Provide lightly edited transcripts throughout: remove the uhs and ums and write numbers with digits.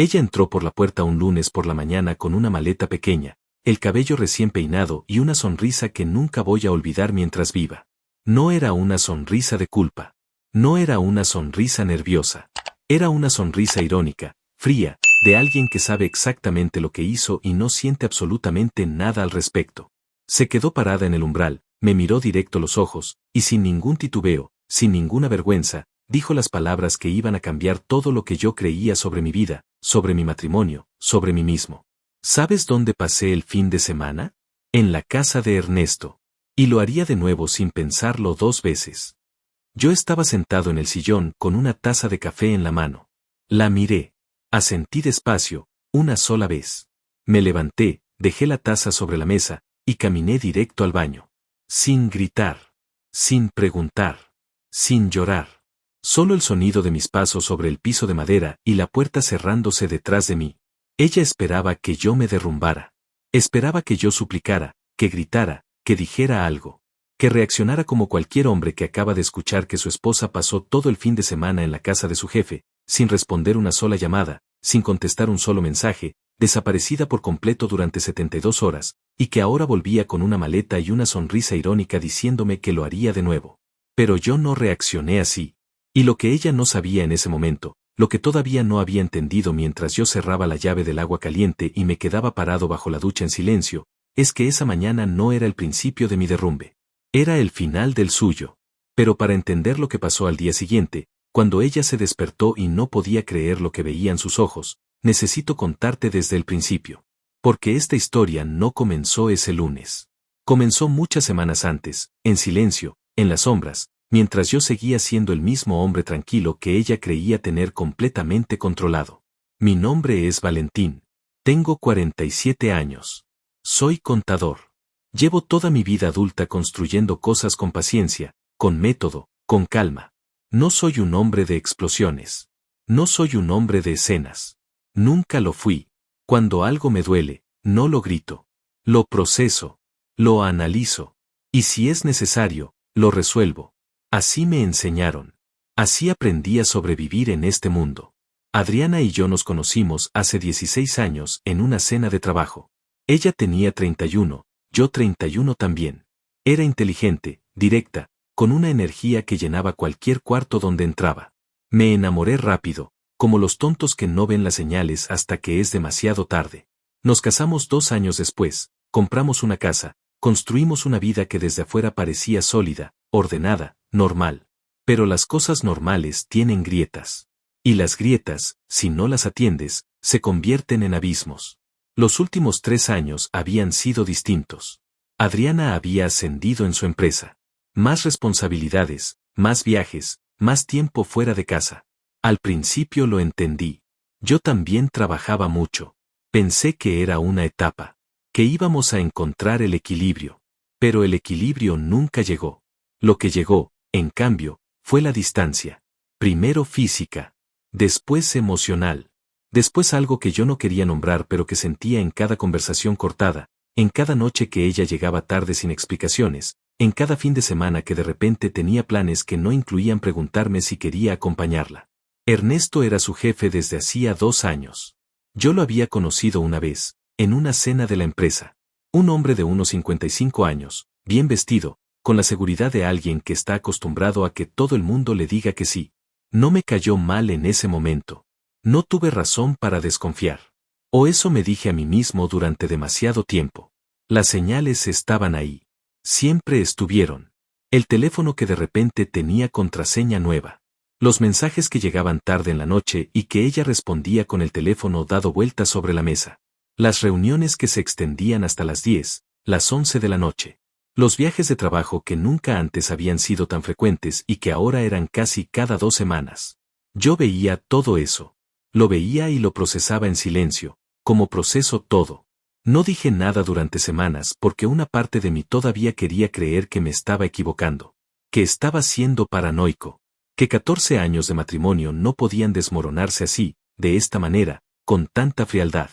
Ella entró por la puerta un lunes por la mañana con una maleta pequeña, el cabello recién peinado y una sonrisa que nunca voy a olvidar mientras viva. No era una sonrisa de culpa. No era una sonrisa nerviosa. Era una sonrisa irónica, fría, de alguien que sabe exactamente lo que hizo y no siente absolutamente nada al respecto. Se quedó parada en el umbral, me miró directo a los ojos, y sin ningún titubeo, sin ninguna vergüenza, dijo las palabras que iban a cambiar todo lo que yo creía sobre mi vida, sobre mi matrimonio, sobre mí mismo. ¿Sabes dónde pasé el fin de semana? En la casa de Ernesto. Y lo haría de nuevo sin pensarlo 2 veces. Yo estaba sentado en el sillón con una taza de café en la mano. La miré. Asentí despacio, una sola vez. Me levanté, dejé la taza sobre la mesa, y caminé directo al baño. Sin gritar. Sin preguntar. Sin llorar. Solo el sonido de mis pasos sobre el piso de madera y la puerta cerrándose detrás de mí. Ella esperaba que yo me derrumbara. Esperaba que yo suplicara, que gritara, que dijera algo. Que reaccionara como cualquier hombre que acaba de escuchar que su esposa pasó todo el fin de semana en la casa de su jefe, sin responder una sola llamada, sin contestar un solo mensaje, desaparecida por completo durante 72 horas, y que ahora volvía con una maleta y una sonrisa irónica diciéndome que lo haría de nuevo. Pero yo no reaccioné así. Y lo que ella no sabía en ese momento, lo que todavía no había entendido mientras yo cerraba la llave del agua caliente y me quedaba parado bajo la ducha en silencio, es que esa mañana no era el principio de mi derrumbe. Era el final del suyo. Pero para entender lo que pasó al día siguiente, cuando ella se despertó y no podía creer lo que veían sus ojos, necesito contarte desde el principio. Porque esta historia no comenzó ese lunes. Comenzó muchas semanas antes, en silencio, en las sombras, mientras yo seguía siendo el mismo hombre tranquilo que ella creía tener completamente controlado. Mi nombre es Valentín. Tengo 47 años. Soy contador. Llevo toda mi vida adulta construyendo cosas con paciencia, con método, con calma. No soy un hombre de explosiones. No soy un hombre de escenas. Nunca lo fui. Cuando algo me duele, no lo grito. Lo proceso. Lo analizo. Y si es necesario, lo resuelvo. Así me enseñaron. Así aprendí a sobrevivir en este mundo. Adriana y yo nos conocimos hace 16 años en una cena de trabajo. Ella tenía 31, yo 31 también. Era inteligente, directa, con una energía que llenaba cualquier cuarto donde entraba. Me enamoré rápido, como los tontos que no ven las señales hasta que es demasiado tarde. Nos casamos 2 años después, compramos una casa, construimos una vida que desde afuera parecía sólida, ordenada, normal. Pero las cosas normales tienen grietas. Y las grietas, si no las atiendes, se convierten en abismos. Los últimos 3 años habían sido distintos. Adriana había ascendido en su empresa. Más responsabilidades, más viajes, más tiempo fuera de casa. Al principio lo entendí. Yo también trabajaba mucho. Pensé que era una etapa. Que íbamos a encontrar el equilibrio. Pero el equilibrio nunca llegó. Lo que llegó, en cambio, fue la distancia. Primero física. Después emocional. Después algo que yo no quería nombrar pero que sentía en cada conversación cortada, en cada noche que ella llegaba tarde sin explicaciones, en cada fin de semana que de repente tenía planes que no incluían preguntarme si quería acompañarla. Ernesto era su jefe desde hacía 2 años. Yo lo había conocido una vez, en una cena de la empresa. Un hombre de unos 55 años, bien vestido, con la seguridad de alguien que está acostumbrado a que todo el mundo le diga que sí. No me cayó mal en ese momento. No tuve razón para desconfiar. O eso me dije a mí mismo durante demasiado tiempo. Las señales estaban ahí. Siempre estuvieron. El teléfono que de repente tenía contraseña nueva. Los mensajes que llegaban tarde en la noche y que ella respondía con el teléfono dado vueltas sobre la mesa. Las reuniones que se extendían hasta las 10, las 11 de la noche. Los viajes de trabajo que nunca antes habían sido tan frecuentes y que ahora eran casi cada 2 semanas. Yo veía todo eso. Lo veía y lo procesaba en silencio, como proceso todo. No dije nada durante semanas porque una parte de mí todavía quería creer que me estaba equivocando. Que estaba siendo paranoico. Que 14 años de matrimonio no podían desmoronarse así, de esta manera, con tanta frialdad.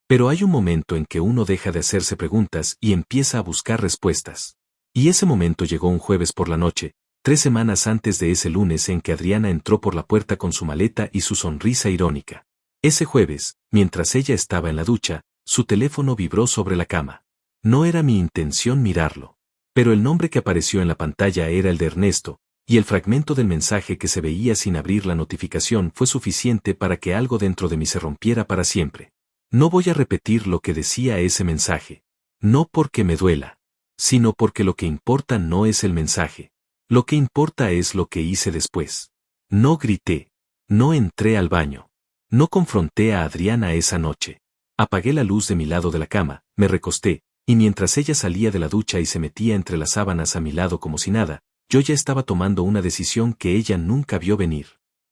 Pero hay un momento en que uno deja de hacerse preguntas y empieza a buscar respuestas. Y ese momento llegó un jueves por la noche, 3 semanas antes de ese lunes en que Adriana entró por la puerta con su maleta y su sonrisa irónica. Ese jueves, mientras ella estaba en la ducha, su teléfono vibró sobre la cama. No era mi intención mirarlo. Pero el nombre que apareció en la pantalla era el de Ernesto, y el fragmento del mensaje que se veía sin abrir la notificación fue suficiente para que algo dentro de mí se rompiera para siempre. No voy a repetir lo que decía ese mensaje. No porque me duela, sino porque lo que importa no es el mensaje. Lo que importa es lo que hice después. No grité. No entré al baño. No confronté a Adriana esa noche. Apagué la luz de mi lado de la cama, me recosté, y mientras ella salía de la ducha y se metía entre las sábanas a mi lado como si nada, yo ya estaba tomando una decisión que ella nunca vio venir.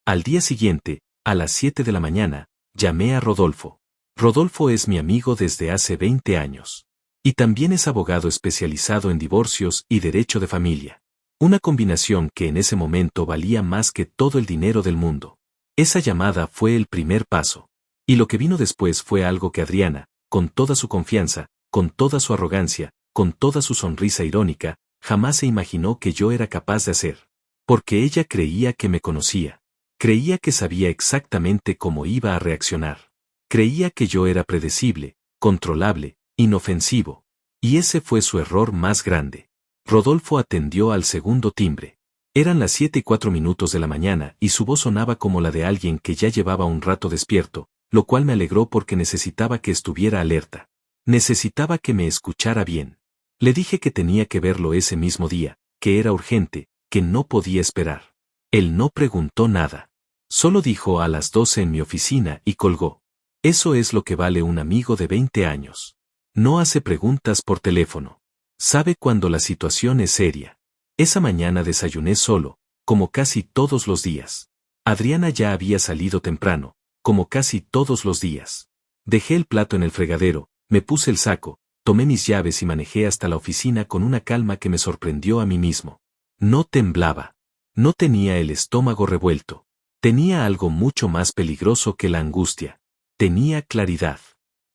Al día siguiente, a las 7 de la mañana, llamé a Rodolfo. Rodolfo es mi amigo desde hace 20 años. Y también es abogado especializado en divorcios y derecho de familia. Una combinación que en ese momento valía más que todo el dinero del mundo. Esa llamada fue el primer paso. Y lo que vino después fue algo que Adriana, con toda su confianza, con toda su arrogancia, con toda su sonrisa irónica, jamás se imaginó que yo era capaz de hacer. Porque ella creía que me conocía. Creía que sabía exactamente cómo iba a reaccionar. Creía que yo era predecible, controlable, inofensivo. Y ese fue su error más grande. Rodolfo atendió al segundo timbre. Eran las 7:04 de la mañana y su voz sonaba como la de alguien que ya llevaba un rato despierto, lo cual me alegró porque necesitaba que estuviera alerta. Necesitaba que me escuchara bien. Le dije que tenía que verlo ese mismo día, que era urgente, que no podía esperar. Él no preguntó nada. Solo dijo a las 12 en mi oficina y colgó. Eso es lo que vale un amigo de 20 años. No hace preguntas por teléfono. Sabe cuando la situación es seria. Esa mañana desayuné solo, como casi todos los días. Adriana ya había salido temprano, como casi todos los días. Dejé el plato en el fregadero, me puse el saco, tomé mis llaves y manejé hasta la oficina con una calma que me sorprendió a mí mismo. No temblaba. No tenía el estómago revuelto. Tenía algo mucho más peligroso que la angustia. Tenía claridad.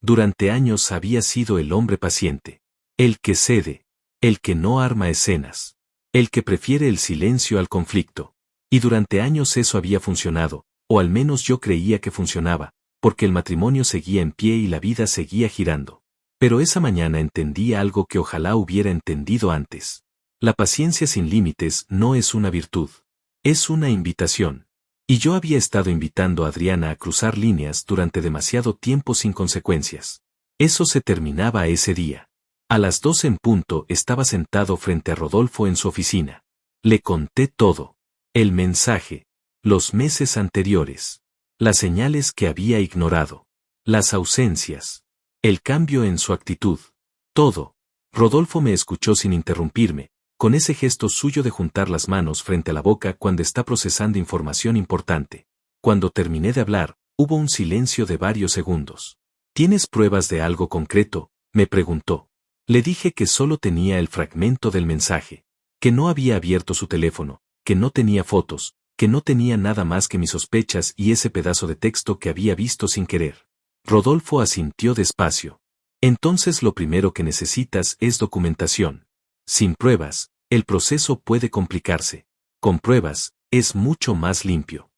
Durante años había sido el hombre paciente. El que cede. El que no arma escenas. El que prefiere el silencio al conflicto. Y durante años eso había funcionado, o al menos yo creía que funcionaba, porque el matrimonio seguía en pie y la vida seguía girando. Pero esa mañana entendí algo que ojalá hubiera entendido antes. La paciencia sin límites no es una virtud. Es una invitación. Y yo había estado invitando a Adriana a cruzar líneas durante demasiado tiempo sin consecuencias. Eso se terminaba ese día. A las 12 en punto estaba sentado frente a Rodolfo en su oficina. Le conté todo. El mensaje. Los meses anteriores. Las señales que había ignorado. Las ausencias. El cambio en su actitud. Todo. Rodolfo me escuchó sin interrumpirme, con ese gesto suyo de juntar las manos frente a la boca cuando está procesando información importante. Cuando terminé de hablar, hubo un silencio de varios segundos. ¿Tienes pruebas de algo concreto?, me preguntó. Le dije que solo tenía el fragmento del mensaje, que no había abierto su teléfono, que no tenía fotos, que no tenía nada más que mis sospechas y ese pedazo de texto que había visto sin querer. Rodolfo asintió despacio. Entonces lo primero que necesitas es documentación. Sin pruebas, el proceso puede complicarse. Con pruebas, es mucho más limpio.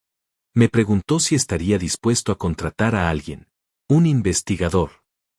Me preguntó si estaría dispuesto a contratar a alguien. Un investigador.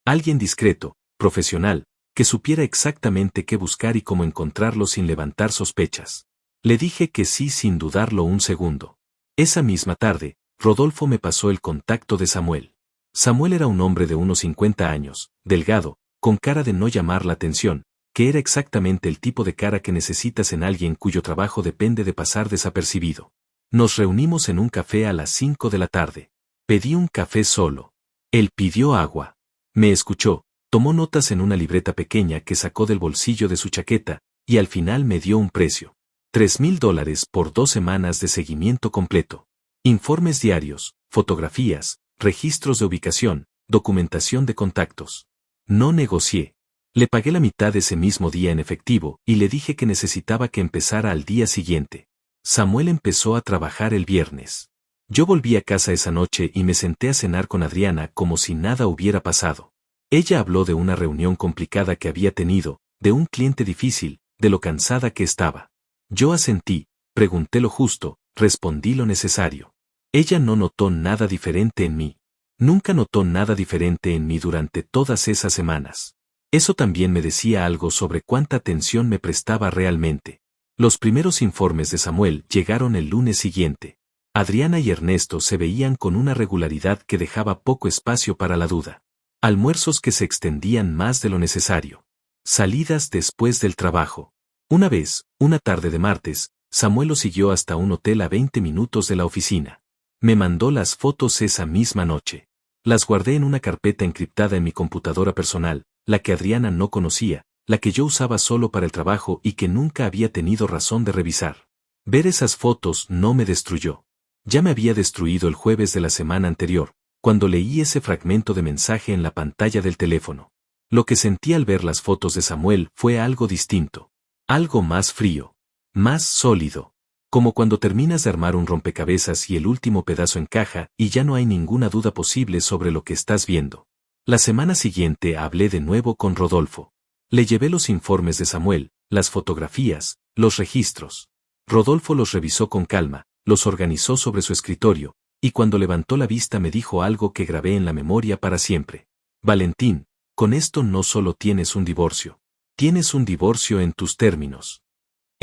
Alguien discreto, profesional, que supiera exactamente qué buscar y cómo encontrarlo sin levantar sospechas. Le dije que sí sin dudarlo un segundo. Esa misma tarde, Rodolfo me pasó el contacto de Samuel. Samuel era un hombre de unos 50 años, delgado, con cara de no llamar la atención, que era exactamente el tipo de cara que necesitas en alguien cuyo trabajo depende de pasar desapercibido. Nos reunimos en un café a las 5 de la tarde. Pedí un café solo. Él pidió agua. Me escuchó, tomó notas en una libreta pequeña que sacó del bolsillo de su chaqueta, y al final me dio un precio. $3,000 por 2 semanas de seguimiento completo. Informes diarios, fotografías, registros de ubicación, documentación de contactos. No negocié. Le pagué la mitad ese mismo día en efectivo y le dije que necesitaba que empezara al día siguiente. Samuel empezó a trabajar el viernes. Yo volví a casa esa noche y me senté a cenar con Adriana como si nada hubiera pasado. Ella habló de una reunión complicada que había tenido, de un cliente difícil, de lo cansada que estaba. Yo asentí, pregunté lo justo, respondí lo necesario. Ella no notó nada diferente en mí. Nunca notó nada diferente en mí durante todas esas semanas. Eso también me decía algo sobre cuánta atención me prestaba realmente. Los primeros informes de Samuel llegaron el lunes siguiente. Adriana y Ernesto se veían con una regularidad que dejaba poco espacio para la duda. Almuerzos que se extendían más de lo necesario. Salidas después del trabajo. Una vez, una tarde de martes, Samuel lo siguió hasta un hotel a 20 minutos de la oficina. Me mandó las fotos esa misma noche. Las guardé en una carpeta encriptada en mi computadora personal, la que Adriana no conocía, la que yo usaba solo para el trabajo y que nunca había tenido razón de revisar. Ver esas fotos no me destruyó. Ya me había destruido el jueves de la semana anterior, cuando leí ese fragmento de mensaje en la pantalla del teléfono. Lo que sentí al ver las fotos de Samuel fue algo distinto. Algo más frío. Más sólido. Como cuando terminas de armar un rompecabezas y el último pedazo encaja y ya no hay ninguna duda posible sobre lo que estás viendo. La semana siguiente hablé de nuevo con Rodolfo. Le llevé los informes de Samuel, las fotografías, los registros. Rodolfo los revisó con calma, los organizó sobre su escritorio, y cuando levantó la vista me dijo algo que grabé en la memoria para siempre. Valentín, con esto no solo tienes un divorcio en tus términos.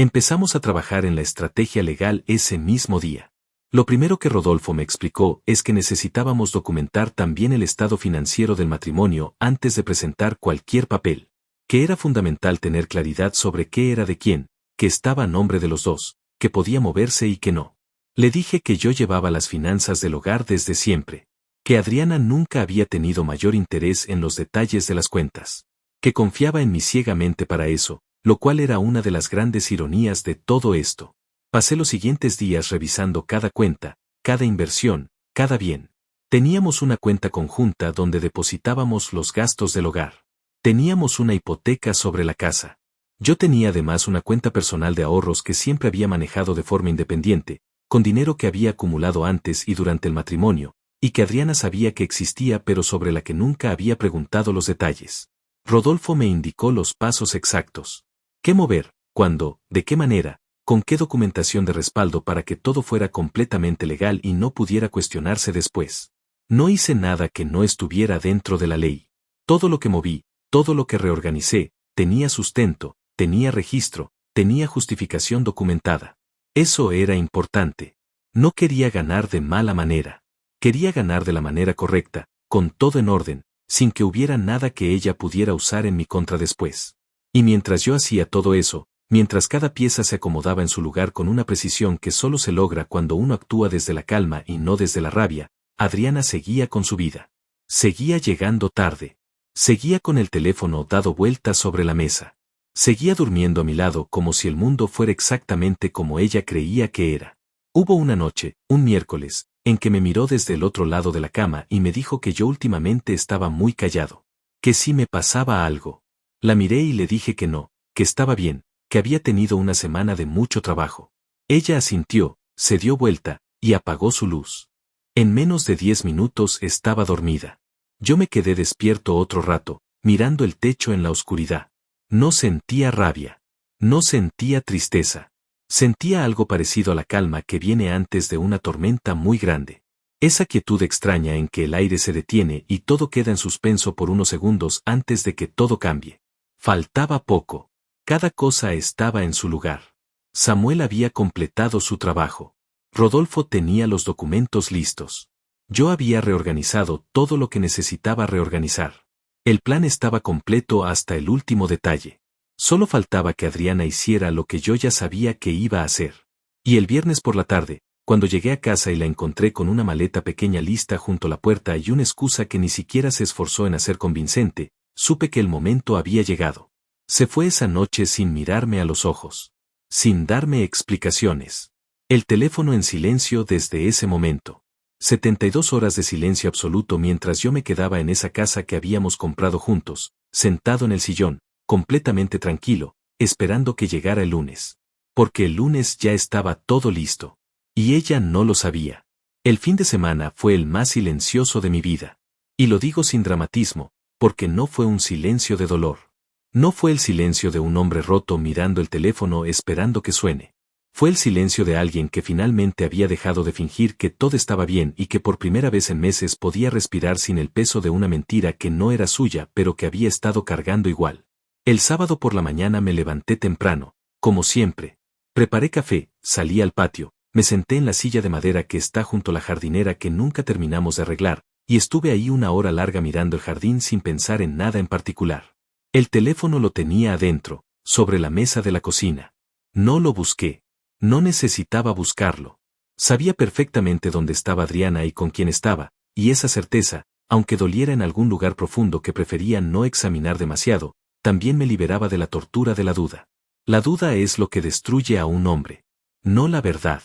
Empezamos a trabajar en la estrategia legal ese mismo día. Lo primero que Rodolfo me explicó es que necesitábamos documentar también el estado financiero del matrimonio antes de presentar cualquier papel, que era fundamental tener claridad sobre qué era de quién, que estaba a nombre de los dos, que podía moverse y que no. Le dije que yo llevaba las finanzas del hogar desde siempre, que Adriana nunca había tenido mayor interés en los detalles de las cuentas, que confiaba en mí ciegamente para eso, lo cual era una de las grandes ironías de todo esto. Pasé los siguientes días revisando cada cuenta, cada inversión, cada bien. Teníamos una cuenta conjunta donde depositábamos los gastos del hogar. Teníamos una hipoteca sobre la casa. Yo tenía además una cuenta personal de ahorros que siempre había manejado de forma independiente, con dinero que había acumulado antes y durante el matrimonio, y que Adriana sabía que existía pero sobre la que nunca había preguntado los detalles. Rodolfo me indicó los pasos exactos. ¿Qué mover? ¿Cuándo? ¿De qué manera? ¿Con qué documentación de respaldo para que todo fuera completamente legal y no pudiera cuestionarse después? No hice nada que no estuviera dentro de la ley. Todo lo que moví, todo lo que reorganicé, tenía sustento, tenía registro, tenía justificación documentada. Eso era importante. No quería ganar de mala manera. Quería ganar de la manera correcta, con todo en orden, sin que hubiera nada que ella pudiera usar en mi contra después. Y mientras yo hacía todo eso, mientras cada pieza se acomodaba en su lugar con una precisión que solo se logra cuando uno actúa desde la calma y no desde la rabia, Adriana seguía con su vida. Seguía llegando tarde. Seguía con el teléfono dado vueltas sobre la mesa. Seguía durmiendo a mi lado como si el mundo fuera exactamente como ella creía que era. Hubo una noche, un miércoles, en que me miró desde el otro lado de la cama y me dijo que yo últimamente estaba muy callado. Que si me pasaba algo. La miré y le dije que no, que estaba bien, que había tenido una semana de mucho trabajo. Ella asintió, se dio vuelta, y apagó su luz. En menos de 10 minutos estaba dormida. Yo me quedé despierto otro rato, mirando el techo en la oscuridad. No sentía rabia. No sentía tristeza. Sentía algo parecido a la calma que viene antes de una tormenta muy grande. Esa quietud extraña en que el aire se detiene y todo queda en suspenso por unos segundos antes de que todo cambie. Faltaba poco. Cada cosa estaba en su lugar. Samuel había completado su trabajo. Rodolfo tenía los documentos listos. Yo había reorganizado todo lo que necesitaba reorganizar. El plan estaba completo hasta el último detalle. Solo faltaba que Adriana hiciera lo que yo ya sabía que iba a hacer. Y el viernes por la tarde, cuando llegué a casa y la encontré con una maleta pequeña lista junto a la puerta y una excusa que ni siquiera se esforzó en hacer convincente, supe que el momento había llegado. Se fue esa noche sin mirarme a los ojos. Sin darme explicaciones. El teléfono en silencio desde ese momento. 72 horas de silencio absoluto mientras yo me quedaba en esa casa que habíamos comprado juntos, sentado en el sillón, completamente tranquilo, esperando que llegara el lunes. Porque el lunes ya estaba todo listo. Y ella no lo sabía. El fin de semana fue el más silencioso de mi vida. Y lo digo sin dramatismo, porque no fue un silencio de dolor. No fue el silencio de un hombre roto mirando el teléfono esperando que suene. Fue el silencio de alguien que finalmente había dejado de fingir que todo estaba bien y que por primera vez en meses podía respirar sin el peso de una mentira que no era suya pero que había estado cargando igual. El sábado por la mañana me levanté temprano, como siempre. Preparé café, salí al patio, me senté en la silla de madera que está junto a la jardinera que nunca terminamos de arreglar, y estuve ahí una hora larga mirando el jardín sin pensar en nada en particular. El teléfono lo tenía adentro, sobre la mesa de la cocina. No lo busqué. No necesitaba buscarlo. Sabía perfectamente dónde estaba Adriana y con quién estaba, y esa certeza, aunque doliera en algún lugar profundo que prefería no examinar demasiado, también me liberaba de la tortura de la duda. La duda es lo que destruye a un hombre. No la verdad.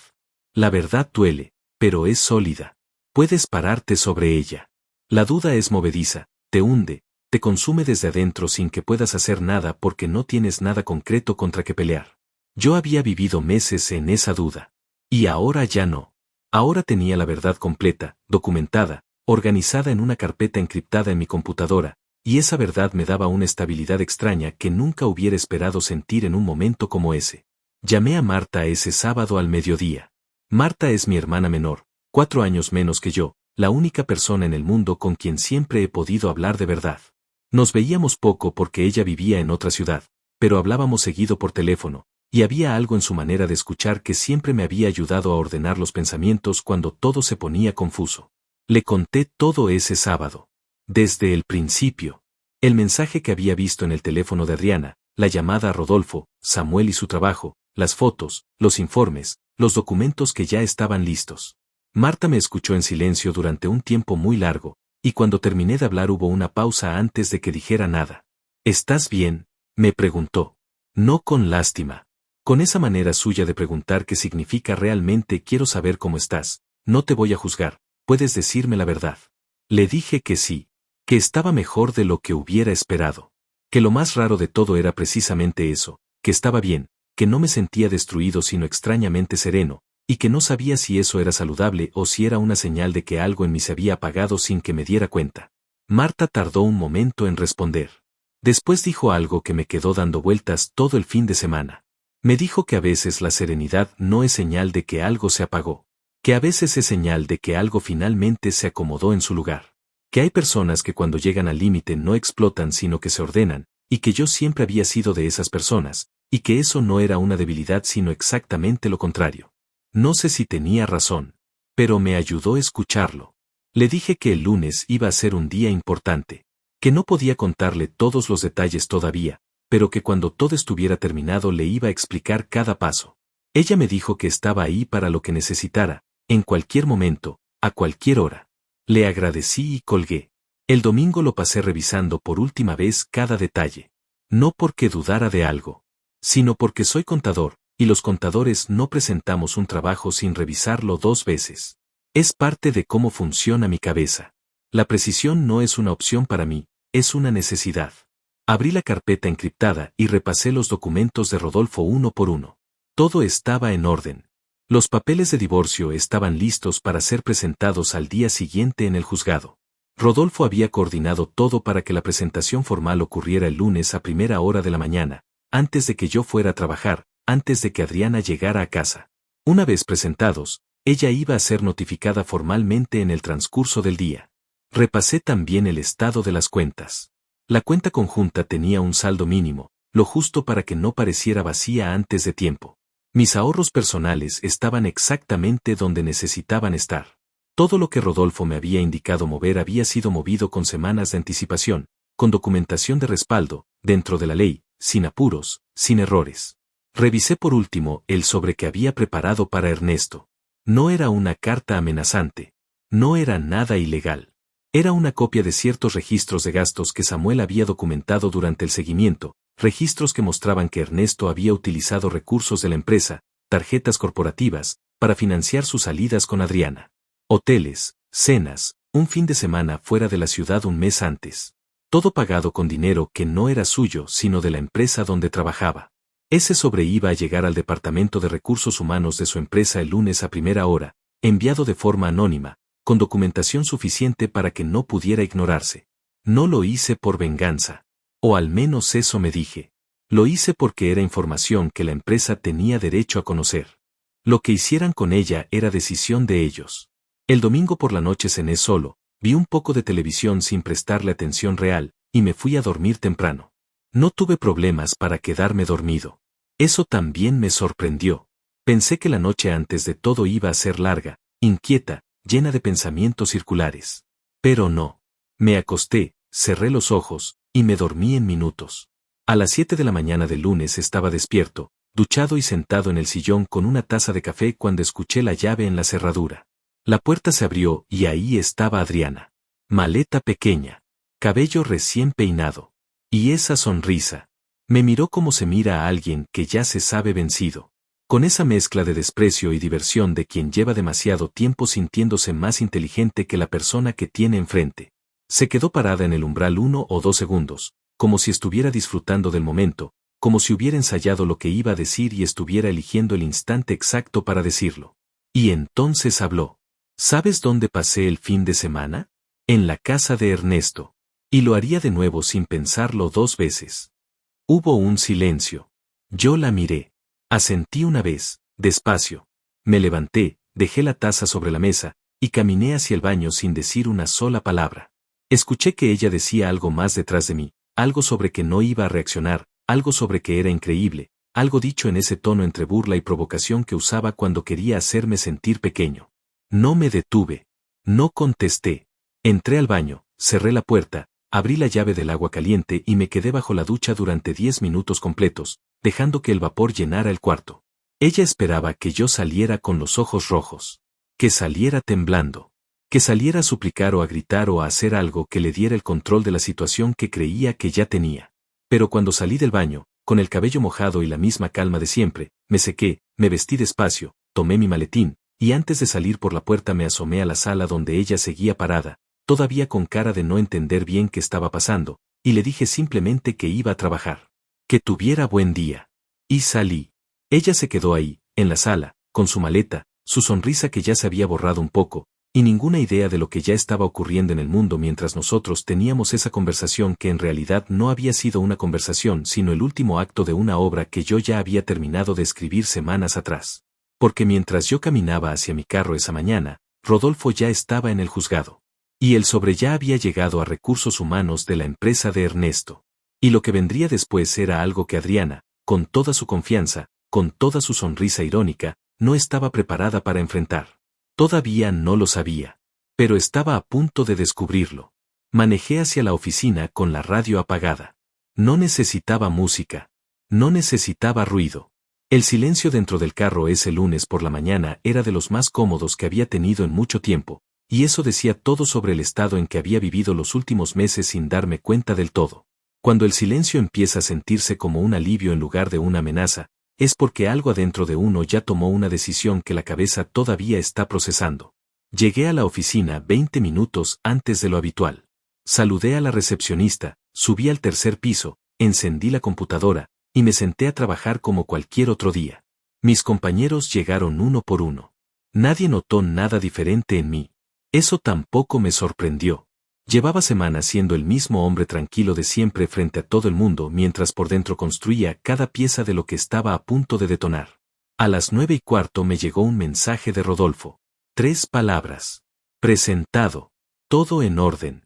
La verdad duele, pero es sólida. Puedes pararte sobre ella. La duda es movediza, te hunde, te consume desde adentro sin que puedas hacer nada porque no tienes nada concreto contra que pelear. Yo había vivido meses en esa duda. Y ahora ya no. Ahora tenía la verdad completa, documentada, organizada en una carpeta encriptada en mi computadora, y esa verdad me daba una estabilidad extraña que nunca hubiera esperado sentir en un momento como ese. Llamé a Marta ese sábado al mediodía. Marta es mi hermana menor, 4 años menos que yo, la única persona en el mundo con quien siempre he podido hablar de verdad. Nos veíamos poco porque ella vivía en otra ciudad, pero hablábamos seguido por teléfono, y había algo en su manera de escuchar que siempre me había ayudado a ordenar los pensamientos cuando todo se ponía confuso. Le conté todo ese sábado. Desde el principio. El mensaje que había visto en el teléfono de Adriana, la llamada a Rodolfo, Samuel y su trabajo, las fotos, los informes, los documentos que ya estaban listos. Marta me escuchó en silencio durante un tiempo muy largo, y cuando terminé de hablar hubo una pausa antes de que dijera nada. ¿Estás bien?, me preguntó. No con lástima. Con esa manera suya de preguntar qué significa realmente quiero saber cómo estás, no te voy a juzgar, puedes decirme la verdad. Le dije que sí, que estaba mejor de lo que hubiera esperado, que lo más raro de todo era precisamente eso, que estaba bien, que no me sentía destruido sino extrañamente sereno, y que no sabía si eso era saludable o si era una señal de que algo en mí se había apagado sin que me diera cuenta. Marta tardó un momento en responder. Después dijo algo que me quedó dando vueltas todo el fin de semana. Me dijo que a veces la serenidad no es señal de que algo se apagó, que a veces es señal de que algo finalmente se acomodó en su lugar, que hay personas que cuando llegan al límite no explotan sino que se ordenan, y que yo siempre había sido de esas personas, y que eso no era una debilidad sino exactamente lo contrario. No sé si tenía razón, pero me ayudó a escucharlo. Le dije que el lunes iba a ser un día importante, que no podía contarle todos los detalles todavía, pero que cuando todo estuviera terminado le iba a explicar cada paso. Ella me dijo que estaba ahí para lo que necesitara, en cualquier momento, a cualquier hora. Le agradecí y colgué. El domingo lo pasé revisando por última vez cada detalle. No porque dudara de algo, sino porque soy contador, y los contadores no presentamos un trabajo sin revisarlo 2 veces. Es parte de cómo funciona mi cabeza. La precisión no es una opción para mí, es una necesidad. Abrí la carpeta encriptada y repasé los documentos de Rodolfo uno por uno. Todo estaba en orden. Los papeles de divorcio estaban listos para ser presentados al día siguiente en el juzgado. Rodolfo había coordinado todo para que la presentación formal ocurriera el lunes a primera hora de la mañana, antes de que yo fuera a trabajar, antes de que Adriana llegara a casa. Una vez presentados, ella iba a ser notificada formalmente en el transcurso del día. Repasé también el estado de las cuentas. La cuenta conjunta tenía un saldo mínimo, lo justo para que no pareciera vacía antes de tiempo. Mis ahorros personales estaban exactamente donde necesitaban estar. Todo lo que Rodolfo me había indicado mover había sido movido con semanas de anticipación, con documentación de respaldo, dentro de la ley, sin apuros, sin errores. Revisé por último el sobre que había preparado para Ernesto. No era una carta amenazante. No era nada ilegal. Era una copia de ciertos registros de gastos que Samuel había documentado durante el seguimiento, registros que mostraban que Ernesto había utilizado recursos de la empresa, tarjetas corporativas, para financiar sus salidas con Adriana. Hoteles, cenas, un fin de semana fuera de la ciudad un mes antes. Todo pagado con dinero que no era suyo sino de la empresa donde trabajaba. Ese sobre iba a llegar al departamento de recursos humanos de su empresa el lunes a primera hora, enviado de forma anónima, con documentación suficiente para que no pudiera ignorarse. No lo hice por venganza. O al menos eso me dije. Lo hice porque era información que la empresa tenía derecho a conocer. Lo que hicieran con ella era decisión de ellos. El domingo por la noche cené solo, vi un poco de televisión sin prestarle atención real, y me fui a dormir temprano. No tuve problemas para quedarme dormido. Eso también me sorprendió. Pensé que la noche antes de todo iba a ser larga, inquieta, llena de pensamientos circulares. Pero no. Me acosté, cerré los ojos, y me dormí en minutos. A las 7 de la mañana del lunes estaba despierto, duchado y sentado en el sillón con una taza de café cuando escuché la llave en la cerradura. La puerta se abrió y ahí estaba Adriana. Maleta pequeña. Cabello recién peinado. Y esa sonrisa. Me miró como se mira a alguien que ya se sabe vencido. Con esa mezcla de desprecio y diversión de quien lleva demasiado tiempo sintiéndose más inteligente que la persona que tiene enfrente. Se quedó parada en el umbral 1 o 2 segundos, como si estuviera disfrutando del momento, como si hubiera ensayado lo que iba a decir y estuviera eligiendo el instante exacto para decirlo. Y entonces habló. ¿Sabes dónde pasé el fin de semana? En la casa de Ernesto. Y lo haría de nuevo sin pensarlo 2 veces. Hubo un silencio. Yo la miré. Asentí una vez, despacio. Me levanté, dejé la taza sobre la mesa, y caminé hacia el baño sin decir una sola palabra. Escuché que ella decía algo más detrás de mí, algo sobre que no iba a reaccionar, algo sobre que era increíble, algo dicho en ese tono entre burla y provocación que usaba cuando quería hacerme sentir pequeño. No me detuve. No contesté. Entré al baño, cerré la puerta, abrí la llave del agua caliente y me quedé bajo la ducha durante 10 minutos completos, dejando que el vapor llenara el cuarto. Ella esperaba que yo saliera con los ojos rojos. Que saliera temblando. Que saliera a suplicar o a gritar o a hacer algo que le diera el control de la situación que creía que ya tenía. Pero cuando salí del baño, con el cabello mojado y la misma calma de siempre, me sequé, me vestí despacio, tomé mi maletín, y antes de salir por la puerta me asomé a la sala donde ella seguía parada, todavía con cara de no entender bien qué estaba pasando, y le dije simplemente que iba a trabajar. Que tuviera buen día. Y salí. Ella se quedó ahí, en la sala, con su maleta, su sonrisa que ya se había borrado un poco, y ninguna idea de lo que ya estaba ocurriendo en el mundo mientras nosotros teníamos esa conversación que en realidad no había sido una conversación sino el último acto de una obra que yo ya había terminado de escribir semanas atrás. Porque mientras yo caminaba hacia mi carro esa mañana, Rodolfo ya estaba en el juzgado. Y el sobre ya había llegado a recursos humanos de la empresa de Ernesto. Y lo que vendría después era algo que Adriana, con toda su confianza, con toda su sonrisa irónica, no estaba preparada para enfrentar. Todavía no lo sabía. Pero estaba a punto de descubrirlo. Manejé hacia la oficina con la radio apagada. No necesitaba música. No necesitaba ruido. El silencio dentro del carro ese lunes por la mañana era de los más cómodos que había tenido en mucho tiempo, y eso decía todo sobre el estado en que había vivido los últimos meses sin darme cuenta del todo. Cuando el silencio empieza a sentirse como un alivio en lugar de una amenaza, es porque algo adentro de uno ya tomó una decisión que la cabeza todavía está procesando. Llegué a la oficina 20 minutos antes de lo habitual. Saludé a la recepcionista, subí al tercer piso, encendí la computadora, y me senté a trabajar como cualquier otro día. Mis compañeros llegaron uno por uno. Nadie notó nada diferente en mí. Eso tampoco me sorprendió. Llevaba semanas siendo el mismo hombre tranquilo de siempre frente a todo el mundo mientras por dentro construía cada pieza de lo que estaba a punto de detonar. A las 9:15 me llegó un mensaje de Rodolfo. 3 palabras. Presentado. Todo en orden.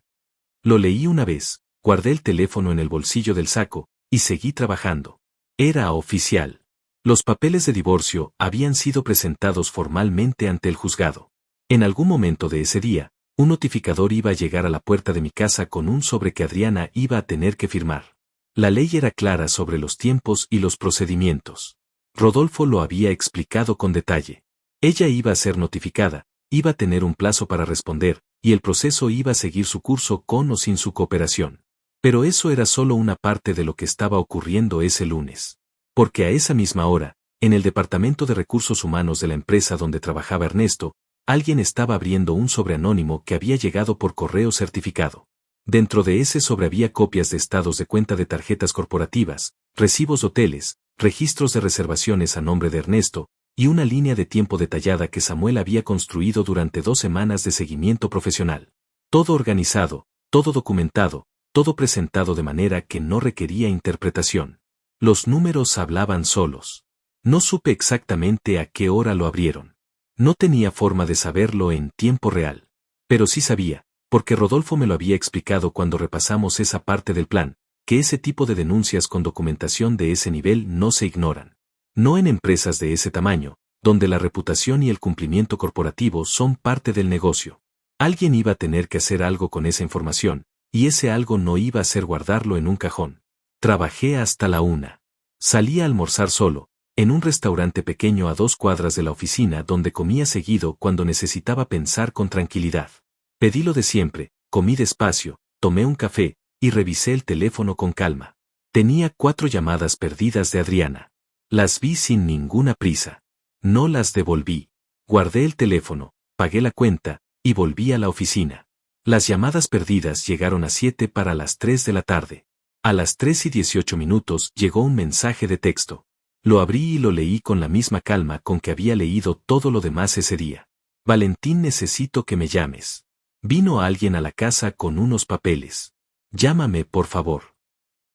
Lo leí una vez, guardé el teléfono en el bolsillo del saco, y seguí trabajando. Era oficial. Los papeles de divorcio habían sido presentados formalmente ante el juzgado. En algún momento de ese día, un notificador iba a llegar a la puerta de mi casa con un sobre que Adriana iba a tener que firmar. La ley era clara sobre los tiempos y los procedimientos. Rodolfo lo había explicado con detalle. Ella iba a ser notificada, iba a tener un plazo para responder, y el proceso iba a seguir su curso con o sin su cooperación. Pero eso era solo una parte de lo que estaba ocurriendo ese lunes. Porque a esa misma hora, en el departamento de recursos humanos de la empresa donde trabajaba Ernesto, alguien estaba abriendo un sobre anónimo que había llegado por correo certificado. Dentro de ese sobre había copias de estados de cuenta de tarjetas corporativas, recibos de hoteles, registros de reservaciones a nombre de Ernesto, y una línea de tiempo detallada que Samuel había construido durante 2 semanas de seguimiento profesional. Todo organizado, todo documentado, todo presentado de manera que no requería interpretación. Los números hablaban solos. No supe exactamente a qué hora lo abrieron. No tenía forma de saberlo en tiempo real. Pero sí sabía, porque Rodolfo me lo había explicado cuando repasamos esa parte del plan, que ese tipo de denuncias con documentación de ese nivel no se ignoran. No en empresas de ese tamaño, donde la reputación y el cumplimiento corporativo son parte del negocio. Alguien iba a tener que hacer algo con esa información, y ese algo no iba a ser guardarlo en un cajón. Trabajé hasta la 1. Salí a almorzar solo, en un restaurante pequeño a 2 cuadras de la oficina donde comía seguido cuando necesitaba pensar con tranquilidad. Pedí lo de siempre, comí despacio, tomé un café, y revisé el teléfono con calma. Tenía 4 llamadas perdidas de Adriana. Las vi sin ninguna prisa. No las devolví. Guardé el teléfono, pagué la cuenta, y volví a la oficina. Las llamadas perdidas llegaron a 7 para las 3 de la tarde. A las 3:18 llegó un mensaje de texto. Lo abrí y lo leí con la misma calma con que había leído todo lo demás ese día. Valentín, necesito que me llames. Vino alguien a la casa con unos papeles. Llámame, por favor.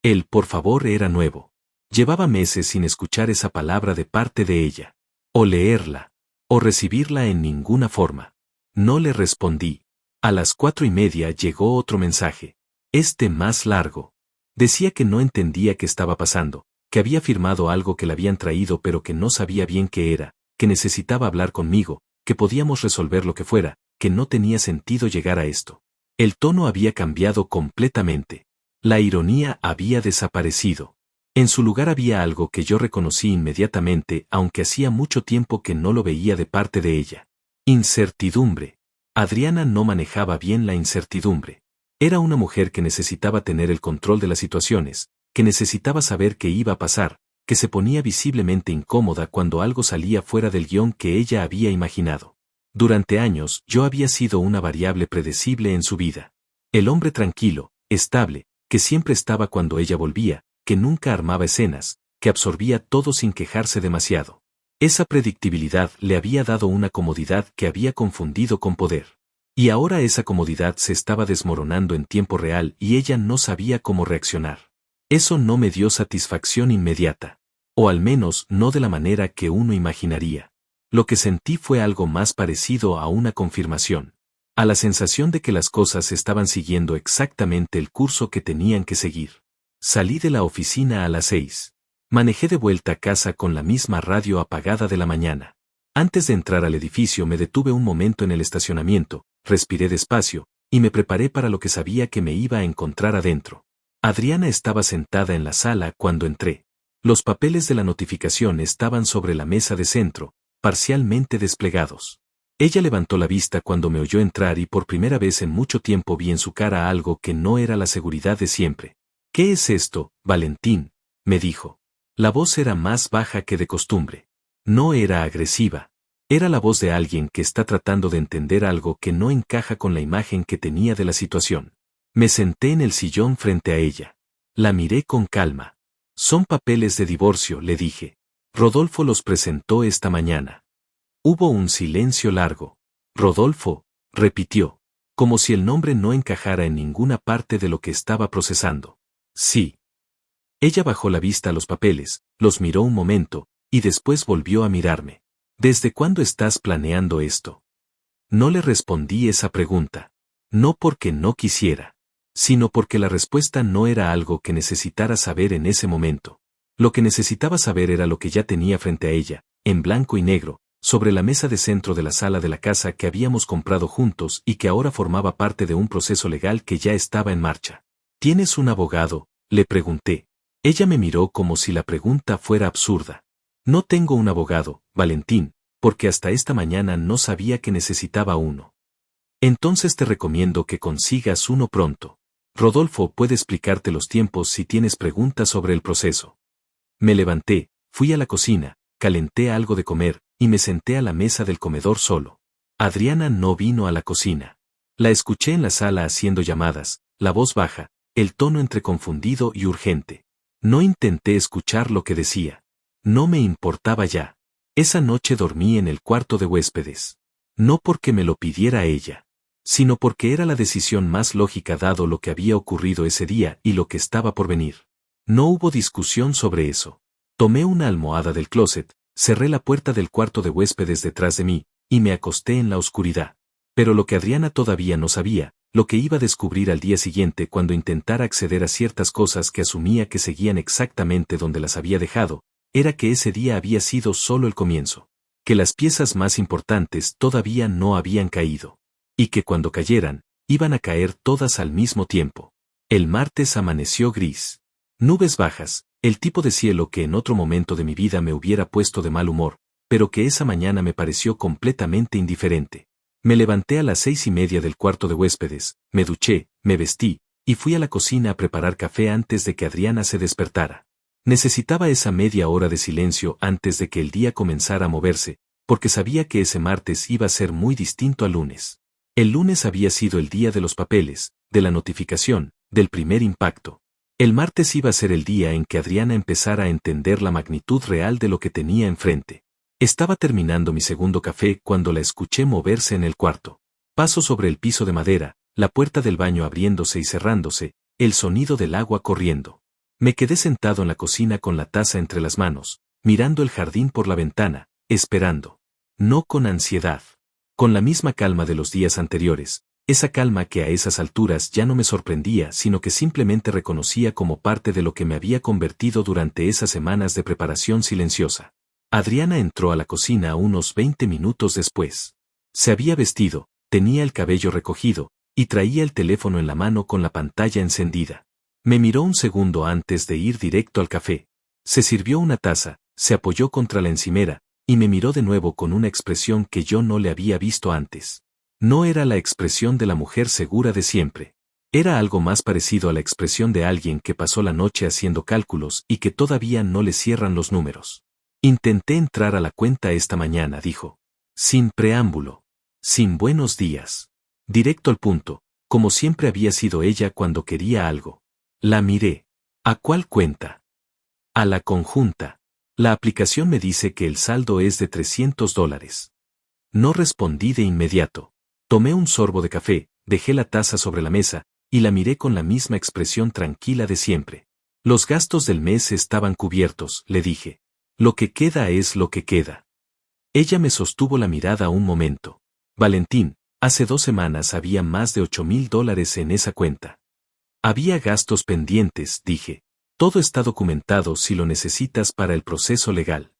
El por favor era nuevo. Llevaba meses sin escuchar esa palabra de parte de ella. O leerla, o recibirla en ninguna forma. No le respondí. A las 4:30 llegó otro mensaje. Más largo. Decía que no entendía qué estaba pasando, que había firmado algo que le habían traído pero que no sabía bien qué era, que necesitaba hablar conmigo, que podíamos resolver lo que fuera, que no tenía sentido llegar a esto. El tono había cambiado completamente. La ironía había desaparecido. En su lugar había algo que yo reconocí inmediatamente, aunque hacía mucho tiempo que no lo veía de parte de ella. Incertidumbre. Adriana no manejaba bien la incertidumbre. Era una mujer que necesitaba tener el control de las situaciones, que necesitaba saber qué iba a pasar, que se ponía visiblemente incómoda cuando algo salía fuera del guión que ella había imaginado. Durante años yo había sido una variable predecible en su vida. El hombre tranquilo, estable, que siempre estaba cuando ella volvía, que nunca armaba escenas, que absorbía todo sin quejarse demasiado. Esa predictibilidad le había dado una comodidad que había confundido con poder. Y ahora esa comodidad se estaba desmoronando en tiempo real y ella no sabía cómo reaccionar. Eso no me dio satisfacción inmediata. O al menos no de la manera que uno imaginaría. Lo que sentí fue algo más parecido a una confirmación. A la sensación de que las cosas estaban siguiendo exactamente el curso que tenían que seguir. Salí de la oficina a las 6. Manejé de vuelta a casa con la misma radio apagada de la mañana. Antes de entrar al edificio me detuve un momento en el estacionamiento, respiré despacio, y me preparé para lo que sabía que me iba a encontrar adentro. Adriana estaba sentada en la sala cuando entré. Los papeles de la notificación estaban sobre la mesa de centro, parcialmente desplegados. Ella levantó la vista cuando me oyó entrar y por primera vez en mucho tiempo vi en su cara algo que no era la seguridad de siempre. ¿Qué es esto, Valentín?, me dijo. La voz era más baja que de costumbre. No era agresiva. Era la voz de alguien que está tratando de entender algo que no encaja con la imagen que tenía de la situación. Me senté en el sillón frente a ella. La miré con calma. Son papeles de divorcio, le dije. Rodolfo los presentó esta mañana. Hubo un silencio largo. Rodolfo, repitió, como si el nombre no encajara en ninguna parte de lo que estaba procesando. Sí. Ella bajó la vista a los papeles, los miró un momento, y después volvió a mirarme. ¿Desde cuándo estás planeando esto? No le respondí esa pregunta. No porque no quisiera, sino porque la respuesta no era algo que necesitara saber en ese momento. Lo que necesitaba saber era lo que ya tenía frente a ella, en blanco y negro, sobre la mesa de centro de la sala de la casa que habíamos comprado juntos y que ahora formaba parte de un proceso legal que ya estaba en marcha. ¿Tienes un abogado?, le pregunté. Ella me miró como si la pregunta fuera absurda. No tengo un abogado, Valentín, porque hasta esta mañana no sabía que necesitaba uno. Entonces te recomiendo que consigas uno pronto. Rodolfo puede explicarte los tiempos si tienes preguntas sobre el proceso. Me levanté, fui a la cocina, calenté algo de comer, y me senté a la mesa del comedor solo. Adriana no vino a la cocina. La escuché en la sala haciendo llamadas, la voz baja, el tono entre confundido y urgente. No intenté escuchar lo que decía. No me importaba ya. Esa noche dormí en el cuarto de huéspedes. No porque me lo pidiera ella, sino porque era la decisión más lógica dado lo que había ocurrido ese día y lo que estaba por venir. No hubo discusión sobre eso. Tomé una almohada del closet, cerré la puerta del cuarto de huéspedes detrás de mí, y me acosté en la oscuridad. Pero lo que Adriana todavía no sabía, lo que iba a descubrir al día siguiente cuando intentara acceder a ciertas cosas que asumía que seguían exactamente donde las había dejado, era que ese día había sido solo el comienzo, que las piezas más importantes todavía no habían caído, y que cuando cayeran, iban a caer todas al mismo tiempo. El martes amaneció gris. Nubes bajas, el tipo de cielo que en otro momento de mi vida me hubiera puesto de mal humor, pero que esa mañana me pareció completamente indiferente. Me levanté a las 6:30 del cuarto de huéspedes, me duché, me vestí, y fui a la cocina a preparar café antes de que Adriana se despertara. Necesitaba esa media hora de silencio antes de que el día comenzara a moverse, porque sabía que ese martes iba a ser muy distinto al lunes. El lunes había sido el día de los papeles, de la notificación, del primer impacto. El martes iba a ser el día en que Adriana empezara a entender la magnitud real de lo que tenía enfrente. Estaba terminando mi segundo café cuando la escuché moverse en el cuarto. Paso sobre el piso de madera, la puerta del baño abriéndose y cerrándose, el sonido del agua corriendo. Me quedé sentado en la cocina con la taza entre las manos, mirando el jardín por la ventana, esperando. No con ansiedad. Con la misma calma de los días anteriores, esa calma que a esas alturas ya no me sorprendía, sino que simplemente reconocía como parte de lo que me había convertido durante esas semanas de preparación silenciosa. Adriana entró a la cocina unos 20 minutos después. Se había vestido, tenía el cabello recogido, y traía el teléfono en la mano con la pantalla encendida. Me miró un segundo antes de ir directo al café. Se sirvió una taza, se apoyó contra la encimera, y me miró de nuevo con una expresión que yo no le había visto antes. No era la expresión de la mujer segura de siempre. Era algo más parecido a la expresión de alguien que pasó la noche haciendo cálculos y que todavía no le cierran los números. Intenté entrar a la cuenta esta mañana, dijo. Sin preámbulo. Sin buenos días. Directo al punto, como siempre había sido ella cuando quería algo. La miré. ¿A cuál cuenta? A la conjunta. La aplicación me dice que el saldo es de $300. No respondí de inmediato. Tomé un sorbo de café, dejé la taza sobre la mesa, y la miré con la misma expresión tranquila de siempre. Los gastos del mes estaban cubiertos, le dije. Lo que queda es lo que queda. Ella me sostuvo la mirada un momento. Valentín, hace 2 semanas había más de $8,000 en esa cuenta. Había gastos pendientes, dije. Todo está documentado si lo necesitas para el proceso legal.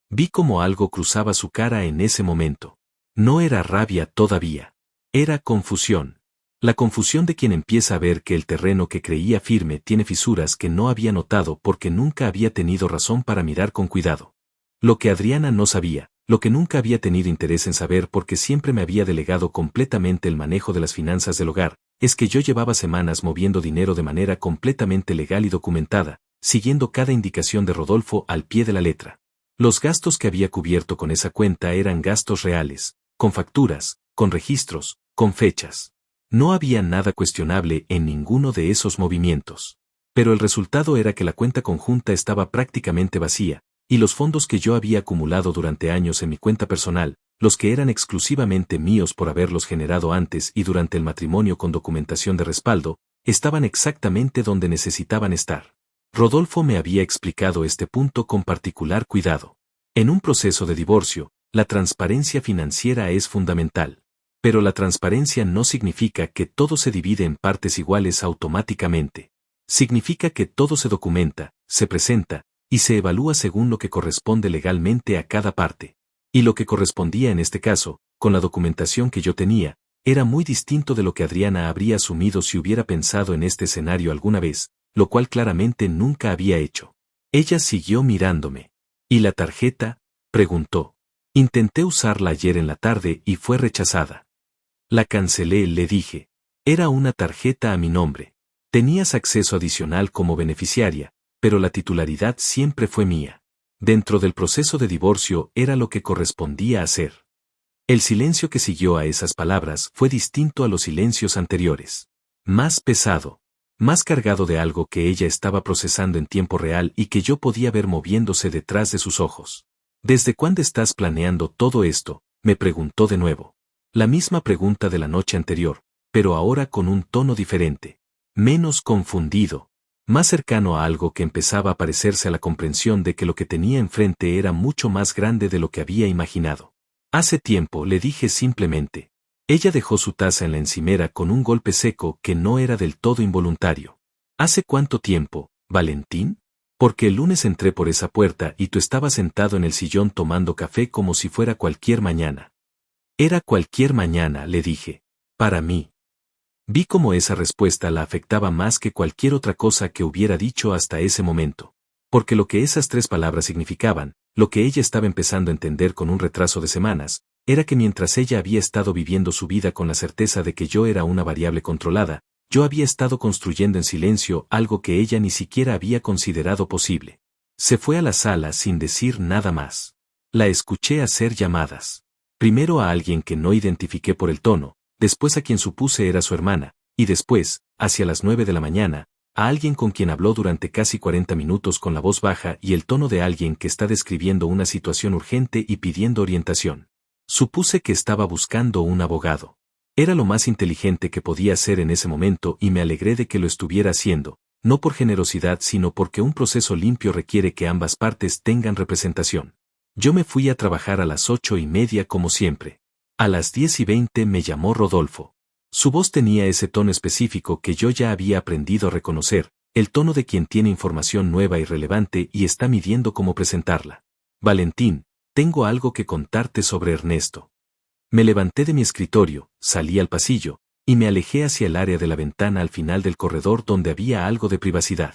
Vi como algo cruzaba su cara en ese momento. No era rabia todavía. Era confusión. La confusión de quien empieza a ver que el terreno que creía firme tiene fisuras que no había notado porque nunca había tenido razón para mirar con cuidado. Lo que Adriana no sabía, lo que nunca había tenido interés en saber porque siempre me había delegado completamente el manejo de las finanzas del hogar, es que yo llevaba semanas moviendo dinero de manera completamente legal y documentada, siguiendo cada indicación de Rodolfo al pie de la letra. Los gastos que había cubierto con esa cuenta eran gastos reales, con facturas, con registros, con fechas. No había nada cuestionable en ninguno de esos movimientos. Pero el resultado era que la cuenta conjunta estaba prácticamente vacía, y los fondos que yo había acumulado durante años en mi cuenta personal, los que eran exclusivamente míos por haberlos generado antes y durante el matrimonio con documentación de respaldo, estaban exactamente donde necesitaban estar. Rodolfo me había explicado este punto con particular cuidado. En un proceso de divorcio, la transparencia financiera es fundamental. Pero la transparencia no significa que todo se divide en partes iguales automáticamente. Significa que todo se documenta, se presenta, y se evalúa según lo que corresponde legalmente a cada parte. Y lo que correspondía en este caso, con la documentación que yo tenía, era muy distinto de lo que Adriana habría asumido si hubiera pensado en este escenario alguna vez, lo cual claramente nunca había hecho. Ella siguió mirándome. ¿Y la tarjeta?, preguntó. Intenté usarla ayer en la tarde y fue rechazada. La cancelé, le dije. Era una tarjeta a mi nombre. Tenías acceso adicional como beneficiaria, pero la titularidad siempre fue mía. Dentro del proceso de divorcio era lo que correspondía hacer. El silencio que siguió a esas palabras fue distinto a los silencios anteriores. Más pesado. Más cargado de algo que ella estaba procesando en tiempo real y que yo podía ver moviéndose detrás de sus ojos. ¿Desde cuándo estás planeando todo esto?, me preguntó de nuevo. La misma pregunta de la noche anterior, pero ahora con un tono diferente. Menos confundido. más cercano a algo que empezaba a parecerse a la comprensión de que lo que tenía enfrente era mucho más grande de lo que había imaginado. Hace tiempo, le dije simplemente. Ella dejó su taza en la encimera con un golpe seco que no era del todo involuntario. ¿Hace cuánto tiempo, Valentín? Porque el lunes entré por esa puerta y tú estabas sentado en el sillón tomando café como si fuera cualquier mañana. Era cualquier mañana, le dije. Para mí. Vi cómo esa respuesta la afectaba más que cualquier otra cosa que hubiera dicho hasta ese momento. Porque lo que esas 3 palabras significaban, lo que ella estaba empezando a entender con un retraso de semanas, era que mientras ella había estado viviendo su vida con la certeza de que yo era una variable controlada, yo había estado construyendo en silencio algo que ella ni siquiera había considerado posible. Se fue a la sala sin decir nada más. La escuché hacer llamadas. Primero a alguien que no identifiqué por el tono, después a quien supuse era su hermana, y después, hacia las 9 de la mañana, a alguien con quien habló durante casi 40 minutos con la voz baja y el tono de alguien que está describiendo una situación urgente y pidiendo orientación. Supuse que estaba buscando un abogado. Era lo más inteligente que podía hacer en ese momento y me alegré de que lo estuviera haciendo, no por generosidad sino porque un proceso limpio requiere que ambas partes tengan representación. Yo me fui a trabajar a las 8:30 como siempre. A las 10:20 me llamó Rodolfo. Su voz tenía ese tono específico que yo ya había aprendido a reconocer, el tono de quien tiene información nueva y relevante y está midiendo cómo presentarla. Valentín, tengo algo que contarte sobre Ernesto. Me levanté de mi escritorio, salí al pasillo, y me alejé hacia el área de la ventana al final del corredor donde había algo de privacidad.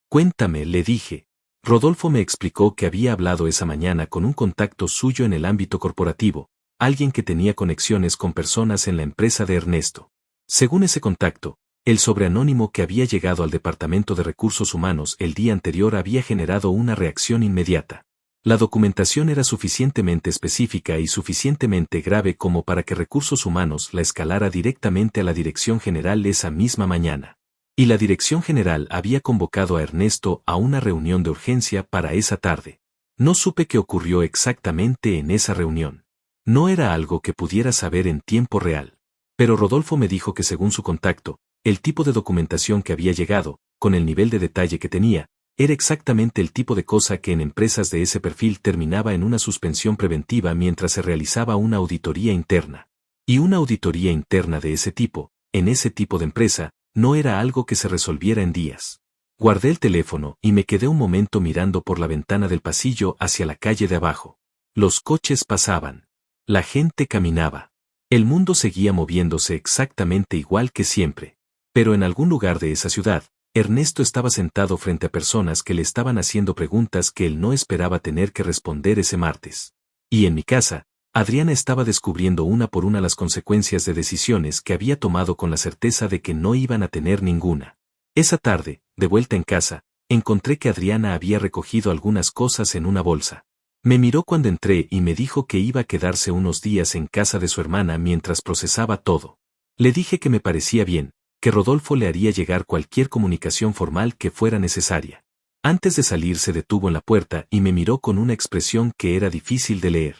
Cuéntame, le dije. Rodolfo me explicó que había hablado esa mañana con un contacto suyo en el ámbito corporativo, alguien que tenía conexiones con personas en la empresa de Ernesto. Según ese contacto, el sobreanónimo que había llegado al Departamento de Recursos Humanos el día anterior había generado una reacción inmediata. La documentación era suficientemente específica y suficientemente grave como para que Recursos Humanos la escalara directamente a la Dirección General esa misma mañana. Y la Dirección General había convocado a Ernesto a una reunión de urgencia para esa tarde. No supe qué ocurrió exactamente en esa reunión. No era algo que pudiera saber en tiempo real. Pero Rodolfo me dijo que según su contacto, el tipo de documentación que había llegado, con el nivel de detalle que tenía, era exactamente el tipo de cosa que en empresas de ese perfil terminaba en una suspensión preventiva mientras se realizaba una auditoría interna. Y una auditoría interna de ese tipo, en ese tipo de empresa, no era algo que se resolviera en días. Guardé el teléfono y me quedé un momento mirando por la ventana del pasillo hacia la calle de abajo. Los coches pasaban. La gente caminaba. El mundo seguía moviéndose exactamente igual que siempre. Pero en algún lugar de esa ciudad, Ernesto estaba sentado frente a personas que le estaban haciendo preguntas que él no esperaba tener que responder ese martes. Y en mi casa, Adriana estaba descubriendo una por una las consecuencias de decisiones que había tomado con la certeza de que no iban a tener ninguna. Esa tarde, de vuelta en casa, encontré que Adriana había recogido algunas cosas en una bolsa. Me miró cuando entré y me dijo que iba a quedarse unos días en casa de su hermana mientras procesaba todo. Le dije que me parecía bien, que Rodolfo le haría llegar cualquier comunicación formal que fuera necesaria. Antes de salir se detuvo en la puerta y me miró con una expresión que era difícil de leer.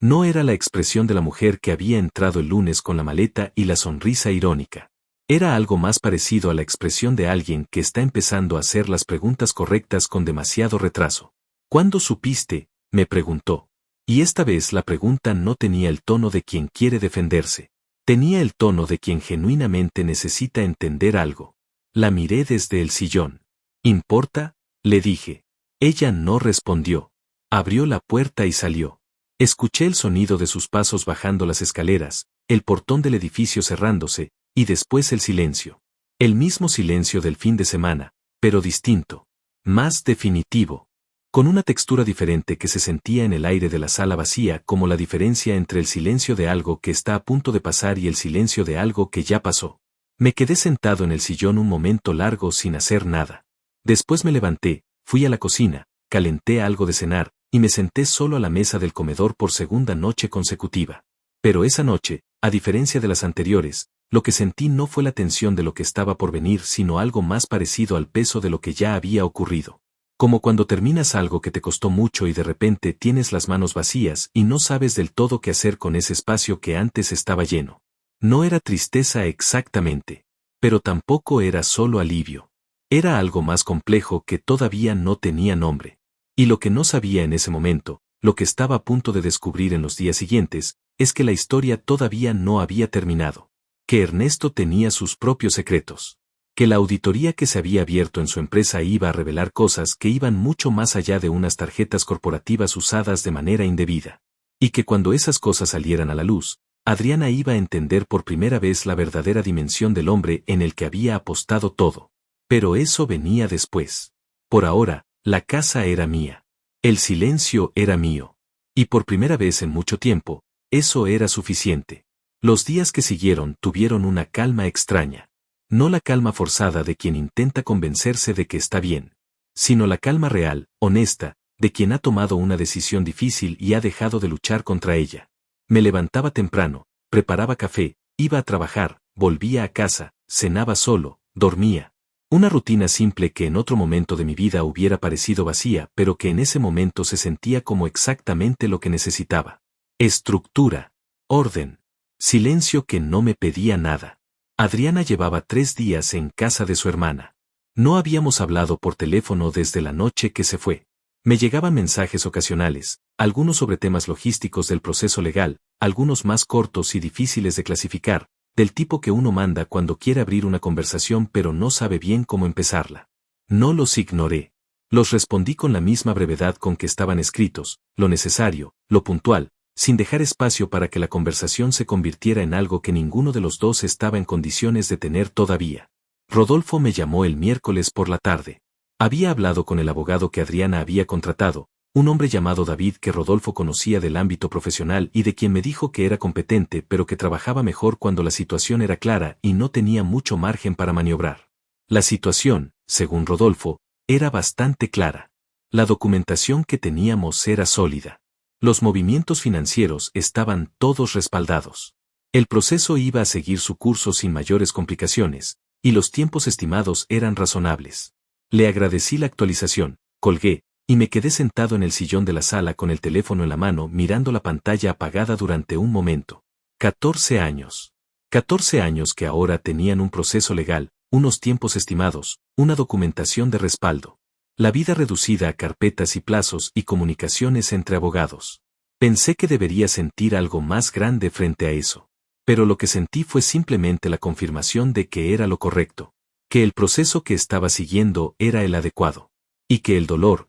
No era la expresión de la mujer que había entrado el lunes con la maleta y la sonrisa irónica. Era algo más parecido a la expresión de alguien que está empezando a hacer las preguntas correctas con demasiado retraso. ¿Cuándo supiste?, me preguntó. Y esta vez la pregunta no tenía el tono de quien quiere defenderse. Tenía el tono de quien genuinamente necesita entender algo. La miré desde el sillón. ¿Importa?, le dije. Ella no respondió. Abrió la puerta y salió. Escuché el sonido de sus pasos bajando las escaleras, el portón del edificio cerrándose, y después el silencio. El mismo silencio del fin de semana, pero distinto. Más definitivo. Con una textura diferente que se sentía en el aire de la sala vacía como la diferencia entre el silencio de algo que está a punto de pasar y el silencio de algo que ya pasó. Me quedé sentado en el sillón un momento largo sin hacer nada. Después me levanté, fui a la cocina, calenté algo de cenar, y me senté solo a la mesa del comedor por segunda noche consecutiva. Pero esa noche, a diferencia de las anteriores, lo que sentí no fue la tensión de lo que estaba por venir sino algo más parecido al peso de lo que ya había ocurrido. Como cuando terminas algo que te costó mucho y de repente tienes las manos vacías y no sabes del todo qué hacer con ese espacio que antes estaba lleno. No era tristeza exactamente, pero tampoco era solo alivio. Era algo más complejo que todavía no tenía nombre. Y lo que no sabía en ese momento, lo que estaba a punto de descubrir en los días siguientes, es que la historia todavía no había terminado. Que Ernesto tenía sus propios secretos. Que la auditoría que se había abierto en su empresa iba a revelar cosas que iban mucho más allá de unas tarjetas corporativas usadas de manera indebida. Y que cuando esas cosas salieran a la luz, Adriana iba a entender por primera vez la verdadera dimensión del hombre en el que había apostado todo. Pero eso venía después. Por ahora, la casa era mía. El silencio era mío. Y por primera vez en mucho tiempo, eso era suficiente. Los días que siguieron tuvieron una calma extraña. No la calma forzada de quien intenta convencerse de que está bien, sino la calma real, honesta, de quien ha tomado una decisión difícil y ha dejado de luchar contra ella. Me levantaba temprano, preparaba café, iba a trabajar, volvía a casa, cenaba solo, dormía. Una rutina simple que en otro momento de mi vida hubiera parecido vacía, pero que en ese momento se sentía como exactamente lo que necesitaba. Estructura, orden, silencio que no me pedía nada. Adriana llevaba 3 días en casa de su hermana. No habíamos hablado por teléfono desde la noche que se fue. Me llegaban mensajes ocasionales, algunos sobre temas logísticos del proceso legal, algunos más cortos y difíciles de clasificar, del tipo que uno manda cuando quiere abrir una conversación pero no sabe bien cómo empezarla. No los ignoré. Los respondí con la misma brevedad con que estaban escritos, lo necesario, lo puntual, sin dejar espacio para que la conversación se convirtiera en algo que ninguno de los dos estaba en condiciones de tener todavía. Rodolfo me llamó el miércoles por la tarde. Había hablado con el abogado que Adriana había contratado, un hombre llamado David que Rodolfo conocía del ámbito profesional y de quien me dijo que era competente pero que trabajaba mejor cuando la situación era clara y no tenía mucho margen para maniobrar. La situación, según Rodolfo, era bastante clara. La documentación que teníamos era sólida. Los movimientos financieros estaban todos respaldados. El proceso iba a seguir su curso sin mayores complicaciones, y los tiempos estimados eran razonables. Le agradecí la actualización, colgué, y me quedé sentado en el sillón de la sala con el teléfono en la mano mirando la pantalla apagada durante un momento. 14 años. 14 años que ahora tenían un proceso legal, unos tiempos estimados, una documentación de respaldo. La vida reducida a carpetas y plazos y comunicaciones entre abogados. Pensé que debería sentir algo más grande frente a eso. Pero lo que sentí fue simplemente la confirmación de que era lo correcto. Que el proceso que estaba siguiendo era el adecuado. Y que el dolor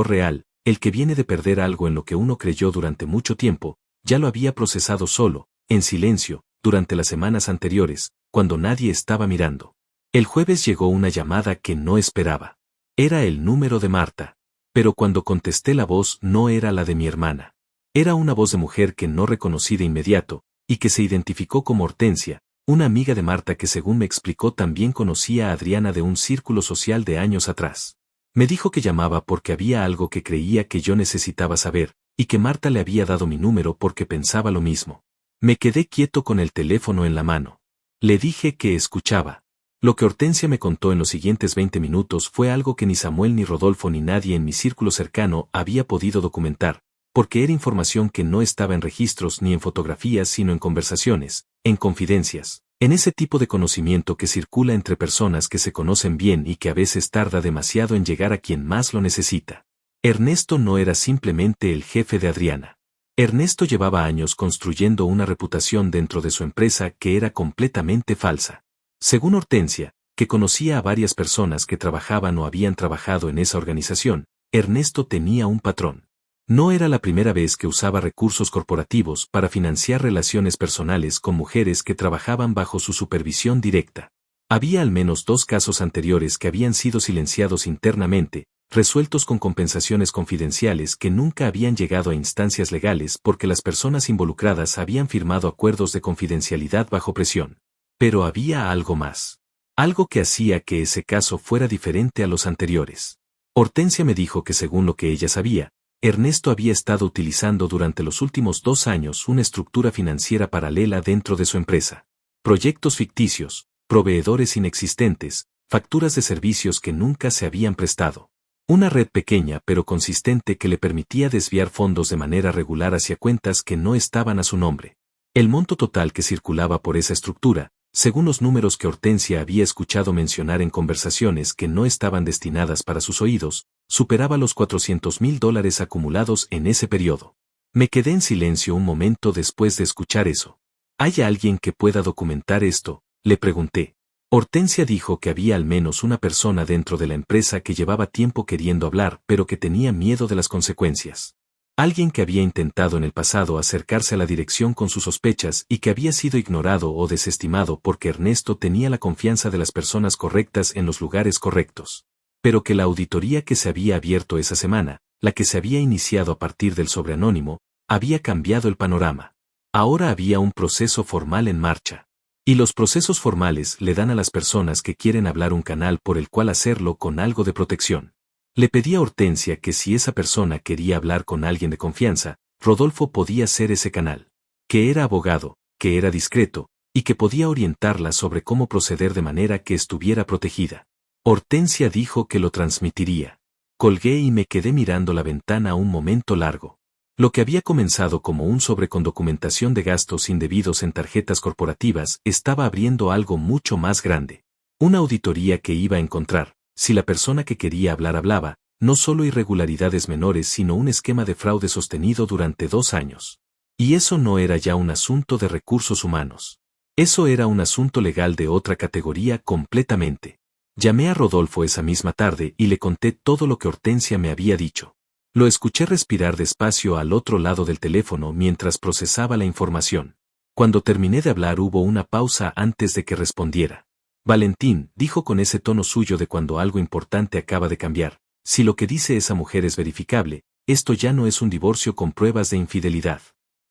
real, el que viene de perder algo en lo que uno creyó durante mucho tiempo, ya lo había procesado solo, en silencio, durante las semanas anteriores, cuando nadie estaba mirando. El jueves llegó una llamada que no esperaba. Era el número de Marta. Pero cuando contesté la voz no era la de mi hermana. Era una voz de mujer que no reconocí de inmediato, y que se identificó como Hortensia, una amiga de Marta que según me explicó también conocía a Adriana de un círculo social de años atrás. Me dijo que llamaba porque había algo que creía que yo necesitaba saber, y que Marta le había dado mi número porque pensaba lo mismo. Me quedé quieto con el teléfono en la mano. Le dije que escuchaba. Lo que Hortensia me contó en los siguientes 20 minutos fue algo que ni Samuel ni Rodolfo ni nadie en mi círculo cercano había podido documentar, porque era información que no estaba en registros ni en fotografías sino en conversaciones, en confidencias, en ese tipo de conocimiento que circula entre personas que se conocen bien y que a veces tarda demasiado en llegar a quien más lo necesita. Ernesto no era simplemente el jefe de Adriana. Ernesto llevaba años construyendo una reputación dentro de su empresa que era completamente falsa. Según Hortensia, que conocía a varias personas que trabajaban o habían trabajado en esa organización, Ernesto tenía un patrón. No era la primera vez que usaba recursos corporativos para financiar relaciones personales con mujeres que trabajaban bajo su supervisión directa. Había al menos 2 casos anteriores que habían sido silenciados internamente, resueltos con compensaciones confidenciales que nunca habían llegado a instancias legales porque las personas involucradas habían firmado acuerdos de confidencialidad bajo presión. Pero había algo más. Algo que hacía que ese caso fuera diferente a los anteriores. Hortensia me dijo que según lo que ella sabía, Ernesto había estado utilizando durante los últimos 2 años una estructura financiera paralela dentro de su empresa. Proyectos ficticios, proveedores inexistentes, facturas de servicios que nunca se habían prestado. Una red pequeña pero consistente que le permitía desviar fondos de manera regular hacia cuentas que no estaban a su nombre. El monto total que circulaba por esa estructura, Según los números que Hortensia había escuchado mencionar en conversaciones que no estaban destinadas para sus oídos, superaba los $400,000 acumulados en ese periodo. Me quedé en silencio un momento después de escuchar eso. ¿Hay alguien que pueda documentar esto?, le pregunté. Hortensia dijo que había al menos una persona dentro de la empresa que llevaba tiempo queriendo hablar pero que tenía miedo de las consecuencias. Alguien que había intentado en el pasado acercarse a la dirección con sus sospechas y que había sido ignorado o desestimado porque Ernesto tenía la confianza de las personas correctas en los lugares correctos. Pero que la auditoría que se había abierto esa semana, la que se había iniciado a partir del sobreanónimo, había cambiado el panorama. Ahora había un proceso formal en marcha. Y los procesos formales le dan a las personas que quieren hablar un canal por el cual hacerlo con algo de protección. Le pedí a Hortensia que si esa persona quería hablar con alguien de confianza, Rodolfo podía ser ese canal. Que era abogado, que era discreto, y que podía orientarla sobre cómo proceder de manera que estuviera protegida. Hortensia dijo que lo transmitiría. Colgué y me quedé mirando la ventana un momento largo. Lo que había comenzado como un sobre con documentación de gastos indebidos en tarjetas corporativas estaba abriendo algo mucho más grande. Una auditoría que iba a encontrar, si la persona que quería hablar hablaba, no solo irregularidades menores sino un esquema de fraude sostenido durante 2 años. Y eso no era ya un asunto de recursos humanos. Eso era un asunto legal de otra categoría completamente. Llamé a Rodolfo esa misma tarde y le conté todo lo que Hortensia me había dicho. Lo escuché respirar despacio al otro lado del teléfono mientras procesaba la información. Cuando terminé de hablar hubo una pausa antes de que respondiera. Valentín, dijo con ese tono suyo de cuando algo importante acaba de cambiar, si lo que dice esa mujer es verificable, esto ya no es un divorcio con pruebas de infidelidad.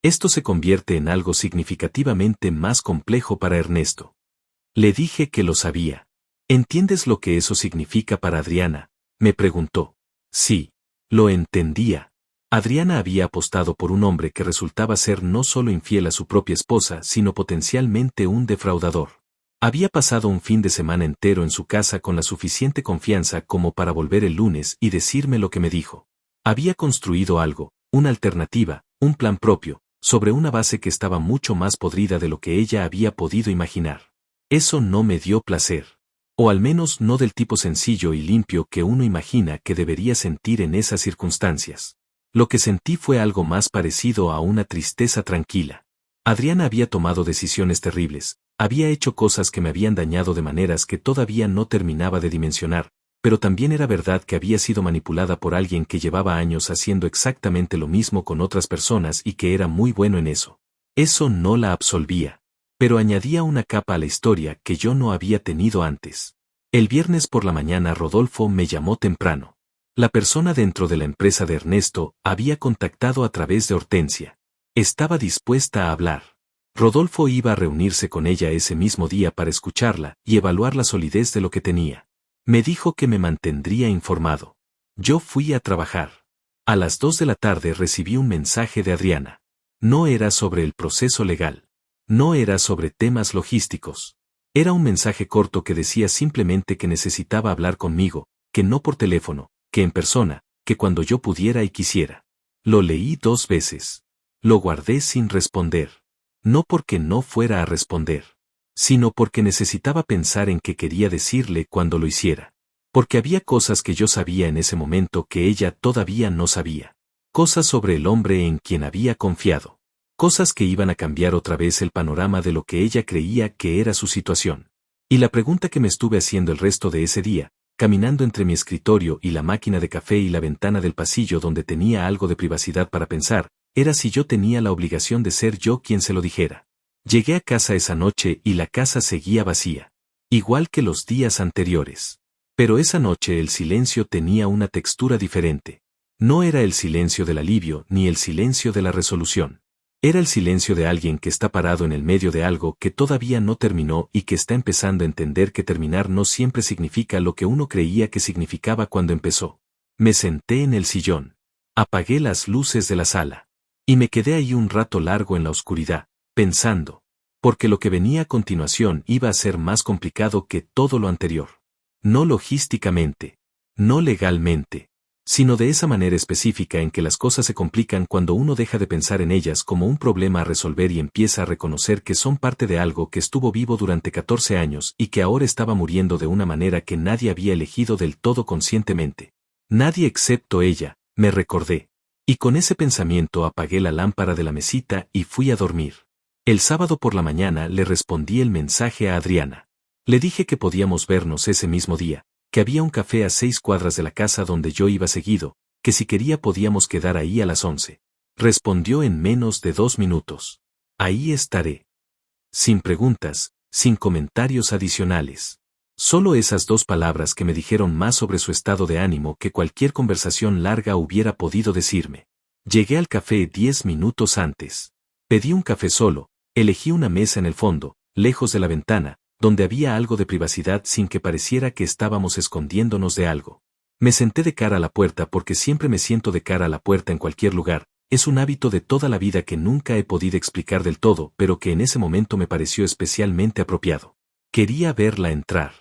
Esto se convierte en algo significativamente más complejo para Ernesto. Le dije que lo sabía. ¿Entiendes lo que eso significa para Adriana?, me preguntó. Sí, lo entendía. Adriana había apostado por un hombre que resultaba ser no solo infiel a su propia esposa, sino potencialmente un defraudador. Había pasado un fin de semana entero en su casa con la suficiente confianza como para volver el lunes y decirme lo que me dijo. Había construido algo, una alternativa, un plan propio, sobre una base que estaba mucho más podrida de lo que ella había podido imaginar. Eso no me dio placer. O al menos no del tipo sencillo y limpio que uno imagina que debería sentir en esas circunstancias. Lo que sentí fue algo más parecido a una tristeza tranquila. Adriana había tomado decisiones terribles, había hecho cosas que me habían dañado de maneras que todavía no terminaba de dimensionar, pero también era verdad que había sido manipulada por alguien que llevaba años haciendo exactamente lo mismo con otras personas y que era muy bueno en eso. Eso no la absolvía, pero añadía una capa a la historia que yo no había tenido antes. El viernes por la mañana Rodolfo me llamó temprano. La persona dentro de la empresa de Ernesto había contactado a través de Hortensia. Estaba dispuesta a hablar. Rodolfo iba a reunirse con ella ese mismo día para escucharla y evaluar la solidez de lo que tenía. Me dijo que me mantendría informado. Yo fui a trabajar. A las 2 de la tarde recibí un mensaje de Adriana. No era sobre el proceso legal. No era sobre temas logísticos. Era un mensaje corto que decía simplemente que necesitaba hablar conmigo, que no por teléfono, que en persona, que cuando yo pudiera y quisiera. Lo leí 2 veces. Lo guardé sin responder. No porque no fuera a responder, sino porque necesitaba pensar en qué quería decirle cuando lo hiciera. Porque había cosas que yo sabía en ese momento que ella todavía no sabía. Cosas sobre el hombre en quien había confiado. Cosas que iban a cambiar otra vez el panorama de lo que ella creía que era su situación. Y la pregunta que me estuve haciendo el resto de ese día, caminando entre mi escritorio y la máquina de café y la ventana del pasillo donde tenía algo de privacidad para pensar, era si yo tenía la obligación de ser yo quien se lo dijera. Llegué a casa esa noche y la casa seguía vacía. Igual que los días anteriores. Pero esa noche el silencio tenía una textura diferente. No era el silencio del alivio ni el silencio de la resolución. Era el silencio de alguien que está parado en el medio de algo que todavía no terminó y que está empezando a entender que terminar no siempre significa lo que uno creía que significaba cuando empezó. Me senté en el sillón. Apagué las luces de la sala. Y me quedé ahí un rato largo en la oscuridad, pensando. Porque lo que venía a continuación iba a ser más complicado que todo lo anterior. No logísticamente. No legalmente. sino de esa manera específica en que las cosas se complican cuando uno deja de pensar en ellas como un problema a resolver y empieza a reconocer que son parte de algo que estuvo vivo durante 14 años y que ahora estaba muriendo de una manera que nadie había elegido del todo conscientemente. Nadie excepto ella, me recordé. Y con ese pensamiento apagué la lámpara de la mesita y fui a dormir. El sábado por la mañana le respondí el mensaje a Adriana. Le dije que podíamos vernos ese mismo día, que había un café a 6 cuadras de la casa donde yo iba seguido, que si quería podíamos quedar ahí a las 11. Respondió en menos de 2 minutos. Ahí estaré. Sin preguntas, sin comentarios adicionales. Solo esas 2 palabras que me dijeron más sobre su estado de ánimo que cualquier conversación larga hubiera podido decirme. Llegué al café 10 minutos antes. Pedí un café solo, elegí una mesa en el fondo, lejos de la ventana, donde había algo de privacidad sin que pareciera que estábamos escondiéndonos de algo. Me senté de cara a la puerta porque siempre me siento de cara a la puerta en cualquier lugar, es un hábito de toda la vida que nunca he podido explicar del todo, pero que en ese momento me pareció especialmente apropiado. Quería verla entrar.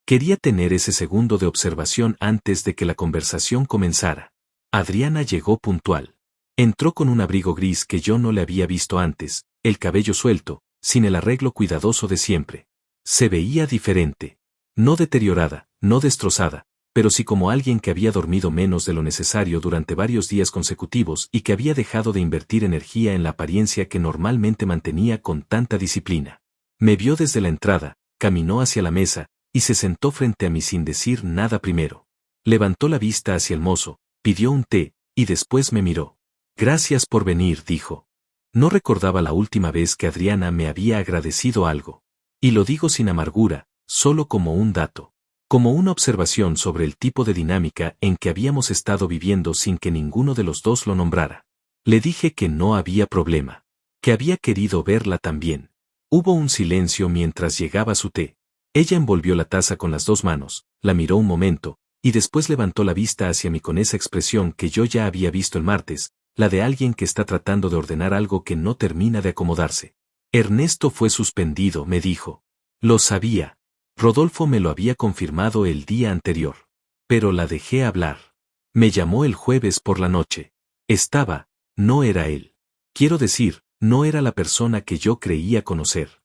Quería tener ese segundo de observación antes de que la conversación comenzara. Adriana llegó puntual. Entró con un abrigo gris que yo no le había visto antes, el cabello suelto, sin el arreglo cuidadoso de siempre. Se veía diferente. No deteriorada, no destrozada, pero sí como alguien que había dormido menos de lo necesario durante varios días consecutivos y que había dejado de invertir energía en la apariencia que normalmente mantenía con tanta disciplina. Me vio desde la entrada, caminó hacia la mesa, y se sentó frente a mí sin decir nada primero. Levantó la vista hacia el mozo, pidió un té, y después me miró. Gracias por venir, dijo. No recordaba la última vez que Adriana me había agradecido algo. Y lo digo sin amargura, solo como un dato. Como una observación sobre el tipo de dinámica en que habíamos estado viviendo sin que ninguno de los dos lo nombrara. Le dije que no había problema. Que había querido verla también. Hubo un silencio mientras llegaba su té. Ella envolvió la taza con las 2 manos, la miró un momento, y después levantó la vista hacia mí con esa expresión que yo ya había visto el martes, la de alguien que está tratando de ordenar algo que no termina de acomodarse. Ernesto fue suspendido, me dijo. Lo sabía. Rodolfo me lo había confirmado el día anterior. Pero la dejé hablar. Me llamó el jueves por la noche. No era él. Quiero decir, no era la persona que yo creía conocer.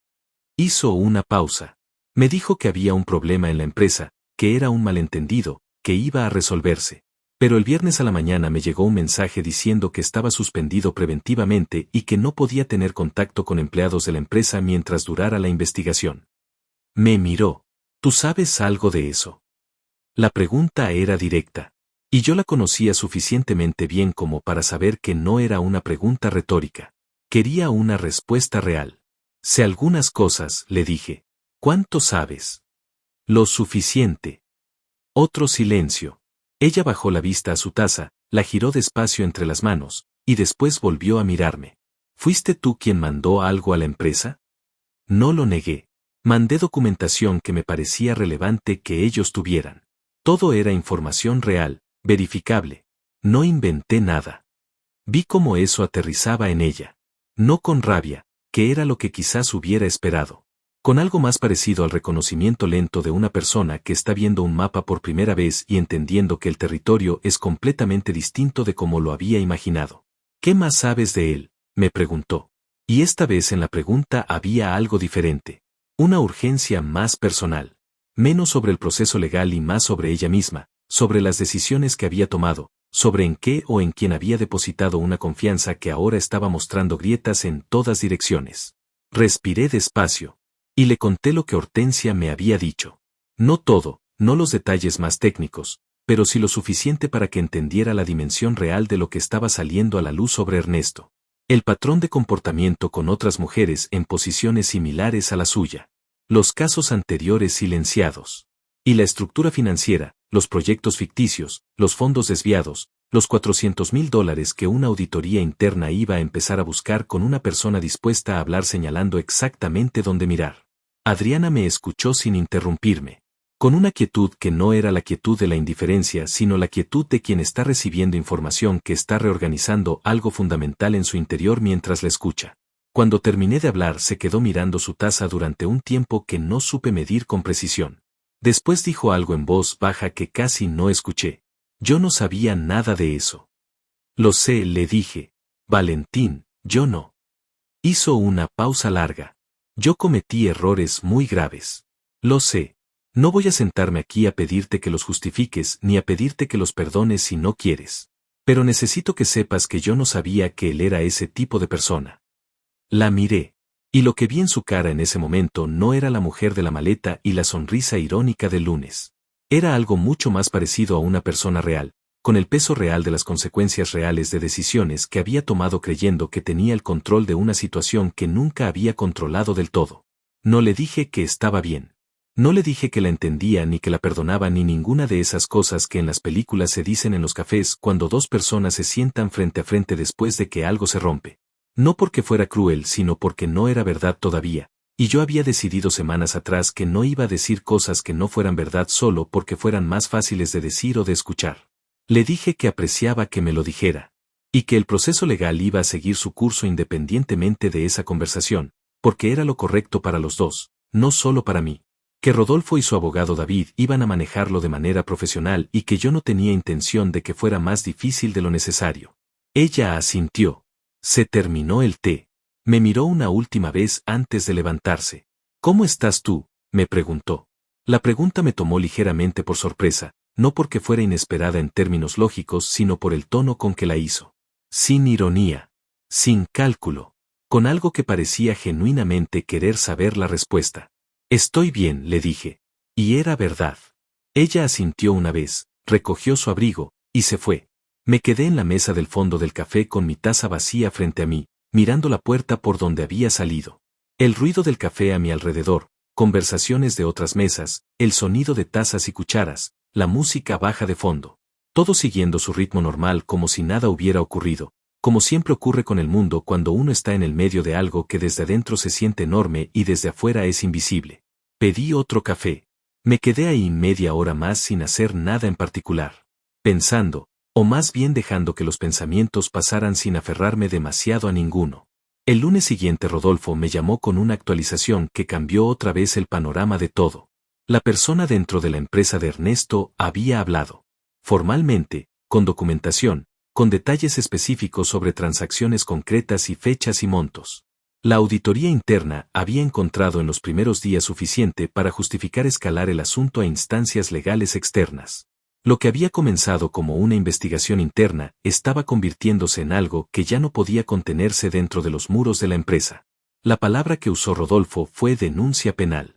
Hizo una pausa. Me dijo que había un problema en la empresa, que era un malentendido, que iba a resolverse. Pero el viernes a la mañana me llegó un mensaje diciendo que estaba suspendido preventivamente y que no podía tener contacto con empleados de la empresa mientras durara la investigación. Me miró. ¿Tú sabes algo de eso? La pregunta era directa. Y yo la conocía suficientemente bien como para saber que no era una pregunta retórica. Quería una respuesta real. Sé algunas cosas, le dije. ¿Cuánto sabes? Lo suficiente. Otro silencio. Ella bajó la vista a su taza, la giró despacio entre las manos, y después volvió a mirarme. ¿Fuiste tú quien mandó algo a la empresa? No lo negué. Mandé documentación que me parecía relevante que ellos tuvieran. Todo era información real, verificable. No inventé nada. Vi cómo eso aterrizaba en ella. No con rabia, que era lo que quizás hubiera esperado. Con algo más parecido al reconocimiento lento de una persona que está viendo un mapa por primera vez y entendiendo que el territorio es completamente distinto de como lo había imaginado. ¿Qué más sabes de él?, me preguntó. Y esta vez en la pregunta había algo diferente. Una urgencia más personal. Menos sobre el proceso legal y más sobre ella misma, sobre las decisiones que había tomado, sobre en qué o en quién había depositado una confianza que ahora estaba mostrando grietas en todas direcciones. Respiré despacio. Y le conté lo que Hortensia me había dicho. No todo, no los detalles más técnicos, pero sí lo suficiente para que entendiera la dimensión real de lo que estaba saliendo a la luz sobre Ernesto. El patrón de comportamiento con otras mujeres en posiciones similares a la suya. Los casos anteriores silenciados. Y la estructura financiera, los proyectos ficticios, los fondos desviados, los $400,000 que una auditoría interna iba a empezar a buscar con una persona dispuesta a hablar señalando exactamente dónde mirar. Adriana me escuchó sin interrumpirme. Con una quietud que no era la quietud de la indiferencia, sino la quietud de quien está recibiendo información que está reorganizando algo fundamental en su interior mientras la escucha. Cuando terminé de hablar se quedó mirando su taza durante un tiempo que no supe medir con precisión. Después dijo algo en voz baja que casi no escuché. Yo no sabía nada de eso. Lo sé, le dije. Valentín, yo no. Hizo una pausa larga. Yo cometí errores muy graves. Lo sé. No voy a sentarme aquí a pedirte que los justifiques ni a pedirte que los perdones si no quieres. Pero necesito que sepas que yo no sabía que él era ese tipo de persona. La miré. Y lo que vi en su cara en ese momento no era la mujer de la maleta y la sonrisa irónica del lunes. Era algo mucho más parecido a una persona real, con el peso real de las consecuencias reales de decisiones que había tomado creyendo que tenía el control de una situación que nunca había controlado del todo. No le dije que estaba bien. No le dije que la entendía ni que la perdonaba ni ninguna de esas cosas que en las películas se dicen en los cafés cuando dos personas se sientan frente a frente después de que algo se rompe. No porque fuera cruel, sino porque no era verdad todavía, y yo había decidido semanas atrás que no iba a decir cosas que no fueran verdad solo porque fueran más fáciles de decir o de escuchar. Le dije que apreciaba que me lo dijera, y que el proceso legal iba a seguir su curso independientemente de esa conversación, porque era lo correcto para los dos, no solo para mí. Que Rodolfo y su abogado David iban a manejarlo de manera profesional y que yo no tenía intención de que fuera más difícil de lo necesario. Ella asintió. Se terminó el té. Me miró una última vez antes de levantarse. ¿Cómo estás tú?, me preguntó. La pregunta me tomó ligeramente por sorpresa, no porque fuera inesperada en términos lógicos, sino por el tono con que la hizo. Sin ironía. Sin cálculo. Con algo que parecía genuinamente querer saber la respuesta. Estoy bien, le dije. Y era verdad. Ella asintió una vez, recogió su abrigo, y se fue. Me quedé en la mesa del fondo del café con mi taza vacía frente a mí, mirando la puerta por donde había salido. El ruido del café a mi alrededor, conversaciones de otras mesas, el sonido de tazas y cucharas, la música baja de fondo. Todo siguiendo su ritmo normal como si nada hubiera ocurrido, como siempre ocurre con el mundo cuando uno está en el medio de algo que desde adentro se siente enorme y desde afuera es invisible. Pedí otro café. Me quedé ahí media hora más sin hacer nada en particular. Pensando, o más bien dejando que los pensamientos pasaran sin aferrarme demasiado a ninguno. El lunes siguiente Rodolfo me llamó con una actualización que cambió otra vez el panorama de todo. La persona dentro de la empresa de Ernesto había hablado. Formalmente, con documentación, con detalles específicos sobre transacciones concretas y fechas y montos. La auditoría interna había encontrado en los primeros días suficiente para justificar escalar el asunto a instancias legales externas. Lo que había comenzado como una investigación interna estaba convirtiéndose en algo que ya no podía contenerse dentro de los muros de la empresa. La palabra que usó Rodolfo fue denuncia penal.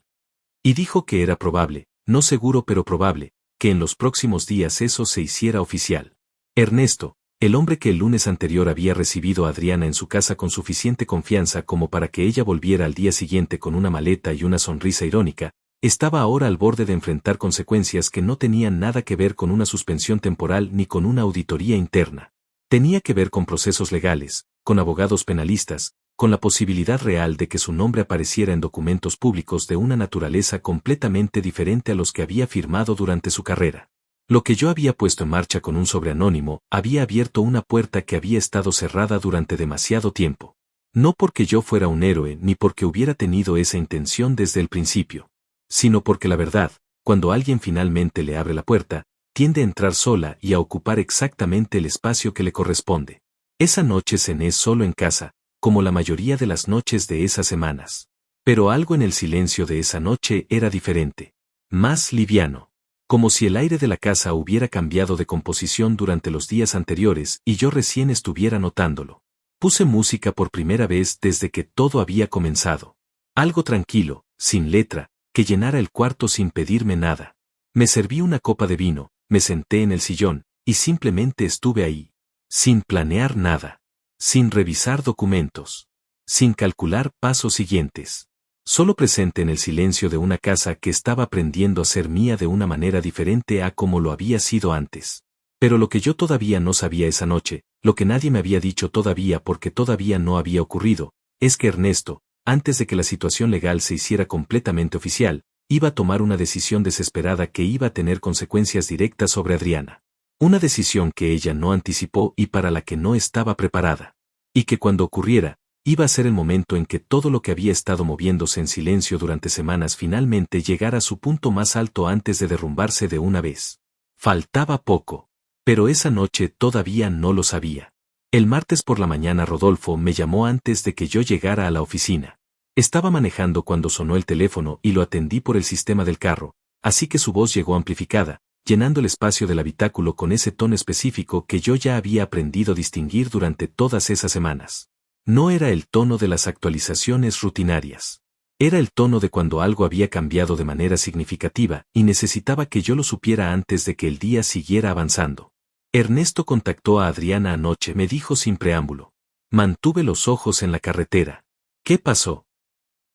Y dijo que era probable, no seguro pero probable, que en los próximos días eso se hiciera oficial. Ernesto, el hombre que el lunes anterior había recibido a Adriana en su casa con suficiente confianza como para que ella volviera al día siguiente con una maleta y una sonrisa irónica, estaba ahora al borde de enfrentar consecuencias que no tenían nada que ver con una suspensión temporal ni con una auditoría interna. Tenía que ver con procesos legales, con abogados penalistas, con la posibilidad real de que su nombre apareciera en documentos públicos de una naturaleza completamente diferente a los que había firmado durante su carrera. Lo que yo había puesto en marcha con un sobre anónimo había abierto una puerta que había estado cerrada durante demasiado tiempo. No porque yo fuera un héroe ni porque hubiera tenido esa intención desde el principio, sino porque la verdad, cuando alguien finalmente le abre la puerta, tiende a entrar sola y a ocupar exactamente el espacio que le corresponde. Esa noche cené solo en casa, como la mayoría de las noches de esas semanas. Pero algo en el silencio de esa noche era diferente. Más liviano. Como si el aire de la casa hubiera cambiado de composición durante los días anteriores y yo recién estuviera notándolo. Puse música por primera vez desde que todo había comenzado. Algo tranquilo, sin letra, que llenara el cuarto sin pedirme nada. Me serví una copa de vino, me senté en el sillón, y simplemente estuve ahí. Sin planear nada. Sin revisar documentos. Sin calcular pasos siguientes. Solo presente en el silencio de una casa que estaba aprendiendo a ser mía de una manera diferente a como lo había sido antes. Pero lo que yo todavía no sabía esa noche, lo que nadie me había dicho todavía porque todavía no había ocurrido, es que Ernesto, antes de que la situación legal se hiciera completamente oficial, iba a tomar una decisión desesperada que iba a tener consecuencias directas sobre Adriana. Una decisión que ella no anticipó y para la que no estaba preparada. Y que cuando ocurriera, iba a ser el momento en que todo lo que había estado moviéndose en silencio durante semanas finalmente llegara a su punto más alto antes de derrumbarse de una vez. Faltaba poco. Pero esa noche todavía no lo sabía. El martes por la mañana Rodolfo me llamó antes de que yo llegara a la oficina. Estaba manejando cuando sonó el teléfono y lo atendí por el sistema del carro, así que su voz llegó amplificada, llenando el espacio del habitáculo con ese tono específico que yo ya había aprendido a distinguir durante todas esas semanas. No era el tono de las actualizaciones rutinarias. Era el tono de cuando algo había cambiado de manera significativa y necesitaba que yo lo supiera antes de que el día siguiera avanzando. Ernesto contactó a Adriana anoche, me dijo sin preámbulo. Mantuve los ojos en la carretera. ¿Qué pasó?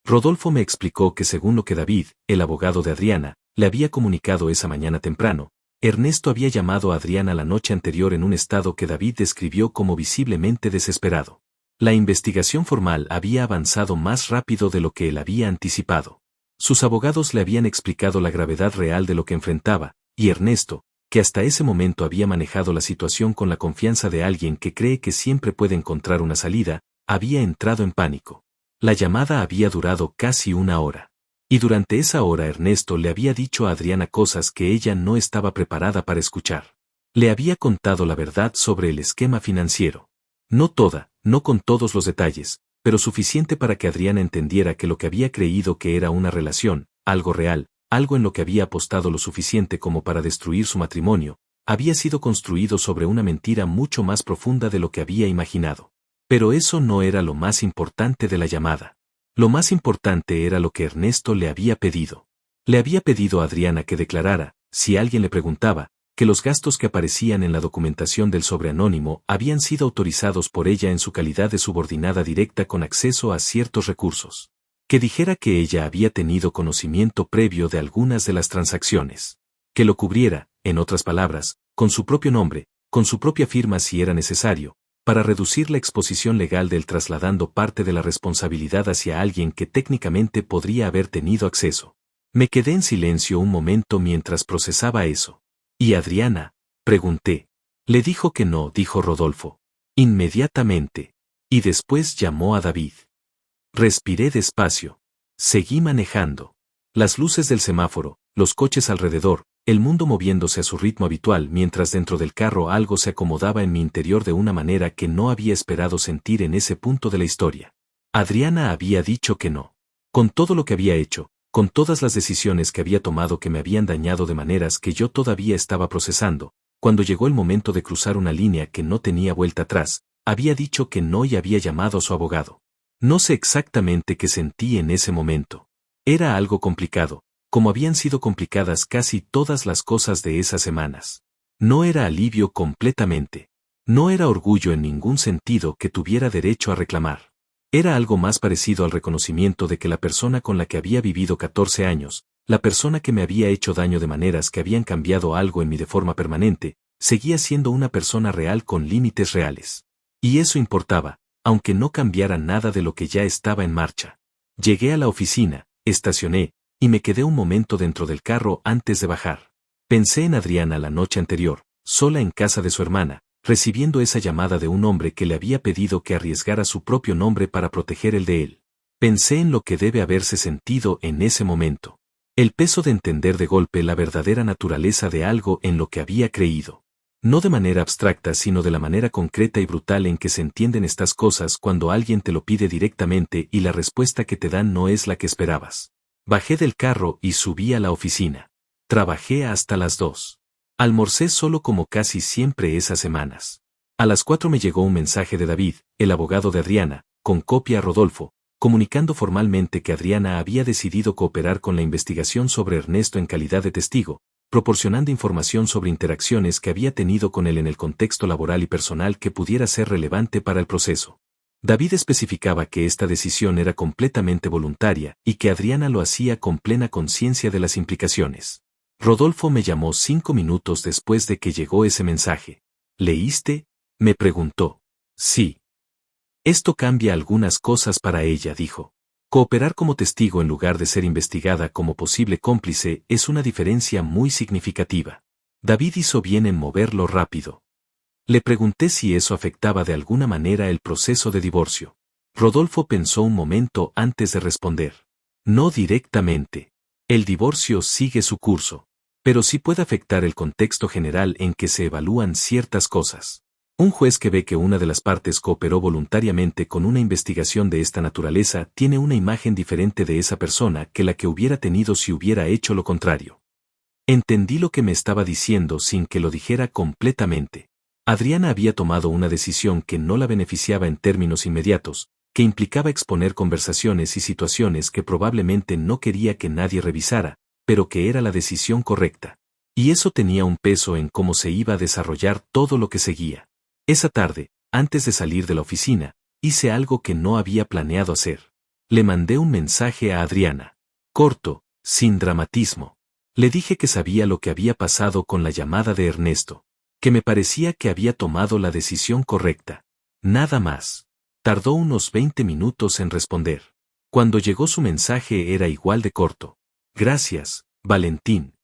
Rodolfo me explicó que según lo que David, el abogado de Adriana, le había comunicado esa mañana temprano, Ernesto había llamado a Adriana la noche anterior en un estado que David describió como visiblemente desesperado. La investigación formal había avanzado más rápido de lo que él había anticipado. Sus abogados le habían explicado la gravedad real de lo que enfrentaba, y Ernesto, que hasta ese momento había manejado la situación con la confianza de alguien que cree que siempre puede encontrar una salida, había entrado en pánico. La llamada había durado casi una hora. Y durante esa hora Ernesto le había dicho a Adriana cosas que ella no estaba preparada para escuchar. Le había contado la verdad sobre el esquema financiero. No toda, no con todos los detalles, pero suficiente para que Adriana entendiera que lo que había creído que era una relación, algo real, algo en lo que había apostado lo suficiente como para destruir su matrimonio, había sido construido sobre una mentira mucho más profunda de lo que había imaginado. Pero eso no era lo más importante de la llamada. Lo más importante era lo que Ernesto le había pedido. Le había pedido a Adriana que declarara, si alguien le preguntaba, que los gastos que aparecían en la documentación del sobre anónimo habían sido autorizados por ella en su calidad de subordinada directa con acceso a ciertos recursos. Que dijera que ella había tenido conocimiento previo de algunas de las transacciones. Que lo cubriera, en otras palabras, con su propio nombre, con su propia firma si era necesario, para reducir la exposición legal del trasladando parte de la responsabilidad hacia alguien que técnicamente podría haber tenido acceso. Me quedé en silencio un momento mientras procesaba eso. ¿Y Adriana? Pregunté. Le dijo que no, dijo Rodolfo. Inmediatamente. Y después llamó a David. Respiré despacio. Seguí manejando. Las luces del semáforo, los coches alrededor, el mundo moviéndose a su ritmo habitual mientras dentro del carro algo se acomodaba en mi interior de una manera que no había esperado sentir en ese punto de la historia. Adriana había dicho que no. Con todo lo que había hecho, con todas las decisiones que había tomado que me habían dañado de maneras que yo todavía estaba procesando, cuando llegó el momento de cruzar una línea que no tenía vuelta atrás, había dicho que no y había llamado a su abogado. No sé exactamente qué sentí en ese momento. Era algo complicado, como habían sido complicadas casi todas las cosas de esas semanas. No era alivio completamente. No era orgullo en ningún sentido que tuviera derecho a reclamar. Era algo más parecido al reconocimiento de que la persona con la que había vivido 14 años, la persona que me había hecho daño de maneras que habían cambiado algo en mí de forma permanente, seguía siendo una persona real con límites reales. Y eso importaba, aunque no cambiara nada de lo que ya estaba en marcha. Llegué a la oficina, estacioné, y me quedé un momento dentro del carro antes de bajar. Pensé en Adriana la noche anterior, sola en casa de su hermana, recibiendo esa llamada de un hombre que le había pedido que arriesgara su propio nombre para proteger el de él. Pensé en lo que debe haberse sentido en ese momento. El peso de entender de golpe la verdadera naturaleza de algo en lo que había creído. No de manera abstracta sino de la manera concreta y brutal en que se entienden estas cosas cuando alguien te lo pide directamente y la respuesta que te dan no es la que esperabas. Bajé del carro y subí a la oficina. Trabajé hasta las 2. Almorcé solo como casi siempre esas semanas. A las 4 me llegó un mensaje de David, el abogado de Adriana, con copia a Rodolfo, comunicando formalmente que Adriana había decidido cooperar con la investigación sobre Ernesto en calidad de testigo, proporcionando información sobre interacciones que había tenido con él en el contexto laboral y personal que pudiera ser relevante para el proceso. David especificaba que esta decisión era completamente voluntaria y que Adriana lo hacía con plena conciencia de las implicaciones. Rodolfo me llamó 5 minutos después de que llegó ese mensaje. ¿Leíste? Me preguntó. Sí. Esto cambia algunas cosas para ella, dijo. Cooperar como testigo en lugar de ser investigada como posible cómplice es una diferencia muy significativa. David hizo bien en moverlo rápido. Le pregunté si eso afectaba de alguna manera el proceso de divorcio. Rodolfo pensó un momento antes de responder. No directamente. El divorcio sigue su curso. pero sí puede afectar el contexto general en que se evalúan ciertas cosas. Un juez que ve que una de las partes cooperó voluntariamente con una investigación de esta naturaleza tiene una imagen diferente de esa persona que la que hubiera tenido si hubiera hecho lo contrario. Entendí lo que me estaba diciendo sin que lo dijera completamente. Adriana había tomado una decisión que no la beneficiaba en términos inmediatos, que implicaba exponer conversaciones y situaciones que probablemente no quería que nadie revisara, pero que era la decisión correcta. Y eso tenía un peso en cómo se iba a desarrollar todo lo que seguía. Esa tarde, antes de salir de la oficina, hice algo que no había planeado hacer. Le mandé un mensaje a Adriana. Corto, sin dramatismo. Le dije que sabía lo que había pasado con la llamada de Ernesto, que me parecía que había tomado la decisión correcta. Nada más. Tardó unos 20 minutos en responder. Cuando llegó su mensaje era igual de corto. Gracias, Valentín.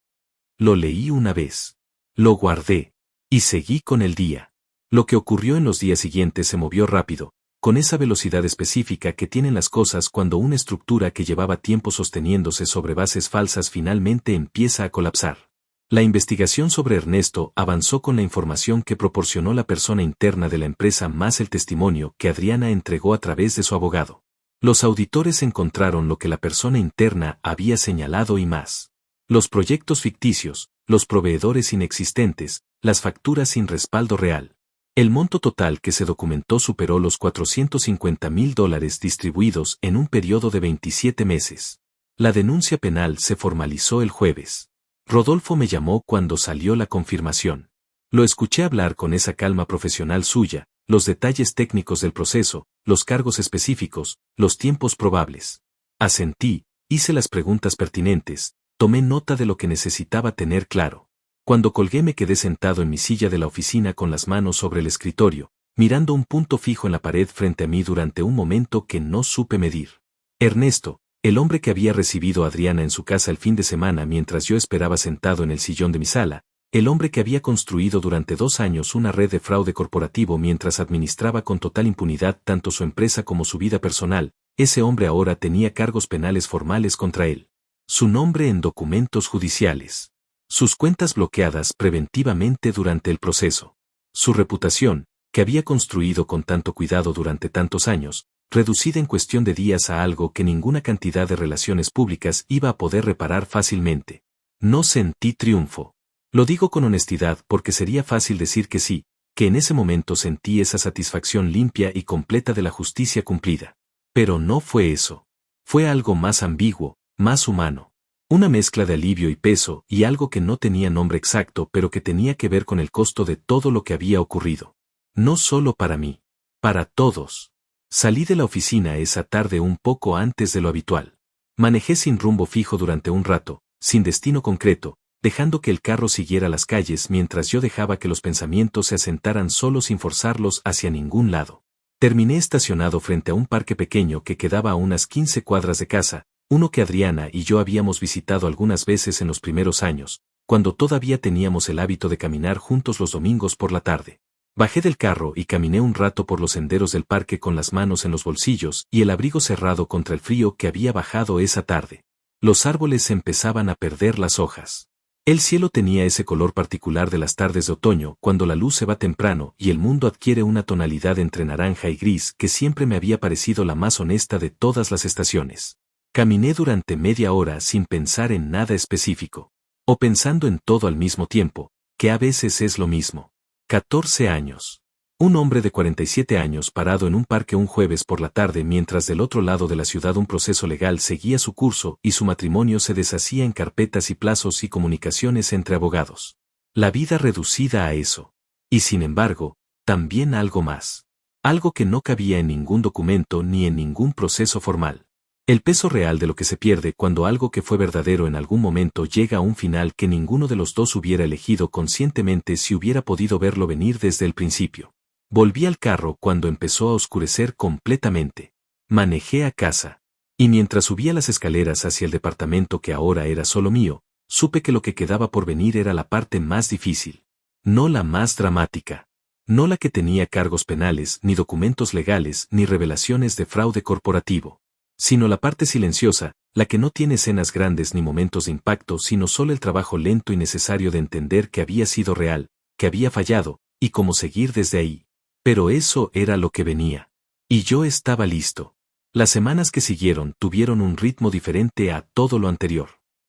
Lo leí una vez. Lo guardé. Y seguí con el día. Lo que ocurrió en los días siguientes se movió rápido, con esa velocidad específica que tienen las cosas cuando una estructura que llevaba tiempo sosteniéndose sobre bases falsas finalmente empieza a colapsar. La investigación sobre Ernesto avanzó con la información que proporcionó la persona interna de la empresa más el testimonio que Adriana entregó a través de su abogado. Los auditores encontraron lo que la persona interna había señalado y más. Los proyectos ficticios, los proveedores inexistentes, las facturas sin respaldo real. El monto total que se documentó superó los $450,000 distribuidos en un periodo de 27 meses. La denuncia penal se formalizó el jueves. Rodolfo me llamó cuando salió la confirmación. Lo escuché hablar con esa calma profesional suya, los detalles técnicos del proceso, los cargos específicos, los tiempos probables. Asentí, hice las preguntas pertinentes, tomé nota de lo que necesitaba tener claro. Cuando colgué me quedé sentado en mi silla de la oficina con las manos sobre el escritorio, mirando un punto fijo en la pared frente a mí durante un momento que no supe medir. Ernesto, el hombre que había recibido a Adriana en su casa el fin de semana mientras yo esperaba sentado en el sillón de mi sala, el hombre que había construido durante 2 años una red de fraude corporativo mientras administraba con total impunidad tanto su empresa como su vida personal, ese hombre ahora tenía cargos penales formales contra él. Su nombre en documentos judiciales. Sus cuentas bloqueadas preventivamente durante el proceso. Su reputación, que había construido con tanto cuidado durante tantos años, reducida en cuestión de días a algo que ninguna cantidad de relaciones públicas iba a poder reparar fácilmente. No sentí triunfo. Lo digo con honestidad porque sería fácil decir que sí, que en ese momento sentí esa satisfacción limpia y completa de la justicia cumplida. Pero no fue eso. Fue algo más ambiguo, más humano. Una mezcla de alivio y peso y algo que no tenía nombre exacto pero que tenía que ver con el costo de todo lo que había ocurrido. No solo para mí. Para todos. Salí de la oficina esa tarde un poco antes de lo habitual. Manejé sin rumbo fijo durante un rato, sin destino concreto, dejando que el carro siguiera las calles mientras yo dejaba que los pensamientos se asentaran solo sin forzarlos hacia ningún lado. Terminé estacionado frente a un parque pequeño que quedaba a unas 15 cuadras de casa, uno que Adriana y yo habíamos visitado algunas veces en los primeros años, cuando todavía teníamos el hábito de caminar juntos los domingos por la tarde. Bajé del carro y caminé un rato por los senderos del parque con las manos en los bolsillos y el abrigo cerrado contra el frío que había bajado esa tarde. Los árboles empezaban a perder las hojas. El cielo tenía ese color particular de las tardes de otoño cuando la luz se va temprano y el mundo adquiere una tonalidad entre naranja y gris que siempre me había parecido la más honesta de todas las estaciones. Caminé durante media hora sin pensar en nada específico. O pensando en todo al mismo tiempo, que a veces es lo mismo. 14 años. Un hombre de 47 años parado en un parque un jueves por la tarde mientras del otro lado de la ciudad un proceso legal seguía su curso y su matrimonio se deshacía en carpetas y plazos y comunicaciones entre abogados. La vida reducida a eso. Y sin embargo, también algo más. Algo que no cabía en ningún documento ni en ningún proceso formal. El peso real de lo que se pierde cuando algo que fue verdadero en algún momento llega a un final que ninguno de los dos hubiera elegido conscientemente si hubiera podido verlo venir desde el principio. Volví al carro cuando empezó a oscurecer completamente. Manejé a casa. Y mientras subía las escaleras hacia el departamento que ahora era solo mío, supe que lo que quedaba por venir era la parte más difícil. No la más dramática. No la que tenía cargos penales, ni documentos legales, ni revelaciones de fraude corporativo. Sino la parte silenciosa, la que no tiene escenas grandes ni momentos de impacto, sino solo el trabajo lento y necesario de entender que había sido real, que había fallado, y cómo seguir desde ahí. Pero eso era lo que venía. Y yo estaba listo. Las semanas que siguieron tuvieron un ritmo diferente a todo lo anterior.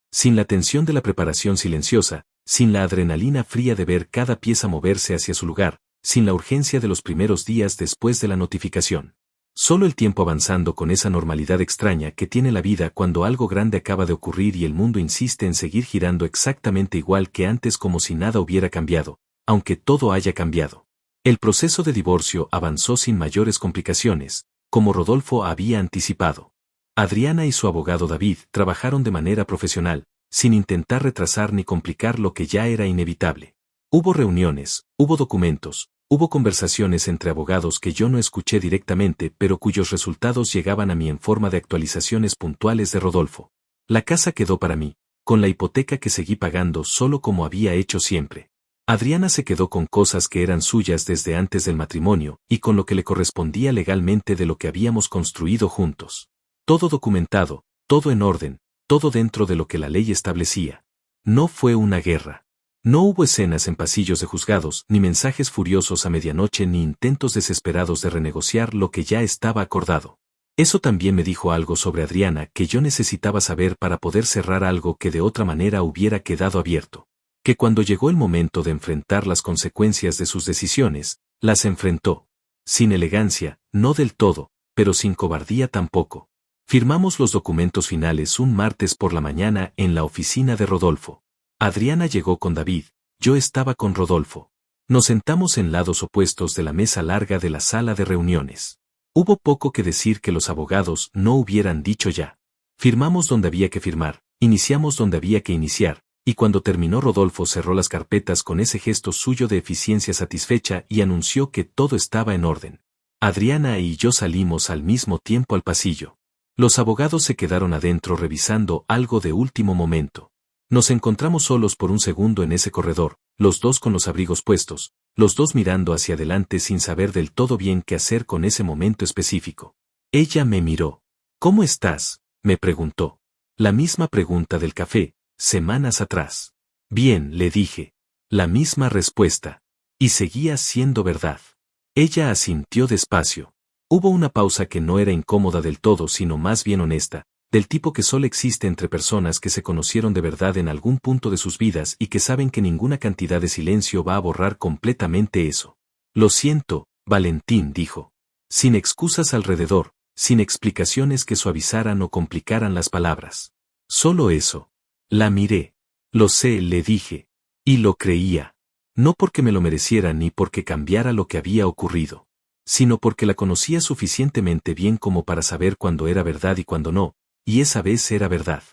Sin la tensión de la preparación silenciosa, sin la adrenalina fría de ver cada pieza moverse hacia su lugar, sin la urgencia de los primeros días después de la notificación. Solo el tiempo avanzando con esa normalidad extraña que tiene la vida cuando algo grande acaba de ocurrir y el mundo insiste en seguir girando exactamente igual que antes, como si nada hubiera cambiado, aunque todo haya cambiado. El proceso de divorcio avanzó sin mayores complicaciones, como Rodolfo había anticipado. Adriana y su abogado David trabajaron de manera profesional, sin intentar retrasar ni complicar lo que ya era inevitable. Hubo reuniones, hubo documentos, hubo conversaciones entre abogados que yo no escuché directamente, pero cuyos resultados llegaban a mí en forma de actualizaciones puntuales de Rodolfo. La casa quedó para mí, con la hipoteca que seguí pagando solo como había hecho siempre. Adriana se quedó con cosas que eran suyas desde antes del matrimonio y con lo que le correspondía legalmente de lo que habíamos construido juntos. Todo documentado, todo en orden, todo dentro de lo que la ley establecía. No fue una guerra. No hubo escenas en pasillos de juzgados, ni mensajes furiosos a medianoche, ni intentos desesperados de renegociar lo que ya estaba acordado. Eso también me dijo algo sobre Adriana que yo necesitaba saber para poder cerrar algo que de otra manera hubiera quedado abierto. Que cuando llegó el momento de enfrentar las consecuencias de sus decisiones, las enfrentó. Sin elegancia, no del todo, pero sin cobardía tampoco. Firmamos los documentos finales un martes por la mañana en la oficina de Rodolfo. Adriana llegó con David, yo estaba con Rodolfo. Nos sentamos en lados opuestos de la mesa larga de la sala de reuniones. Hubo poco que decir que los abogados no hubieran dicho ya. Firmamos donde había que firmar, iniciamos donde había que iniciar, y cuando terminó Rodolfo cerró las carpetas con ese gesto suyo de eficiencia satisfecha y anunció que todo estaba en orden. Adriana y yo salimos al mismo tiempo al pasillo. Los abogados se quedaron adentro revisando algo de último momento. Nos encontramos solos por un segundo en ese corredor, los dos con los abrigos puestos, los dos mirando hacia adelante sin saber del todo bien qué hacer con ese momento específico. Ella me miró. ¿Cómo estás?, me preguntó. La misma pregunta del café, semanas atrás. Bien, le dije. La misma respuesta. Y seguía siendo verdad. Ella asintió despacio. Hubo una pausa que no era incómoda del todo, sino más bien honesta, del tipo que solo existe entre personas que se conocieron de verdad en algún punto de sus vidas y que saben que ninguna cantidad de silencio va a borrar completamente eso. Lo siento, Valentín, dijo. Sin excusas alrededor, sin explicaciones que suavizaran o complicaran las palabras. Solo eso. La miré. Lo sé, le dije. Y lo creía. No porque me lo mereciera ni porque cambiara lo que había ocurrido, sino porque la conocía suficientemente bien como para saber cuándo era verdad y cuándo no, y esa vez era verdad.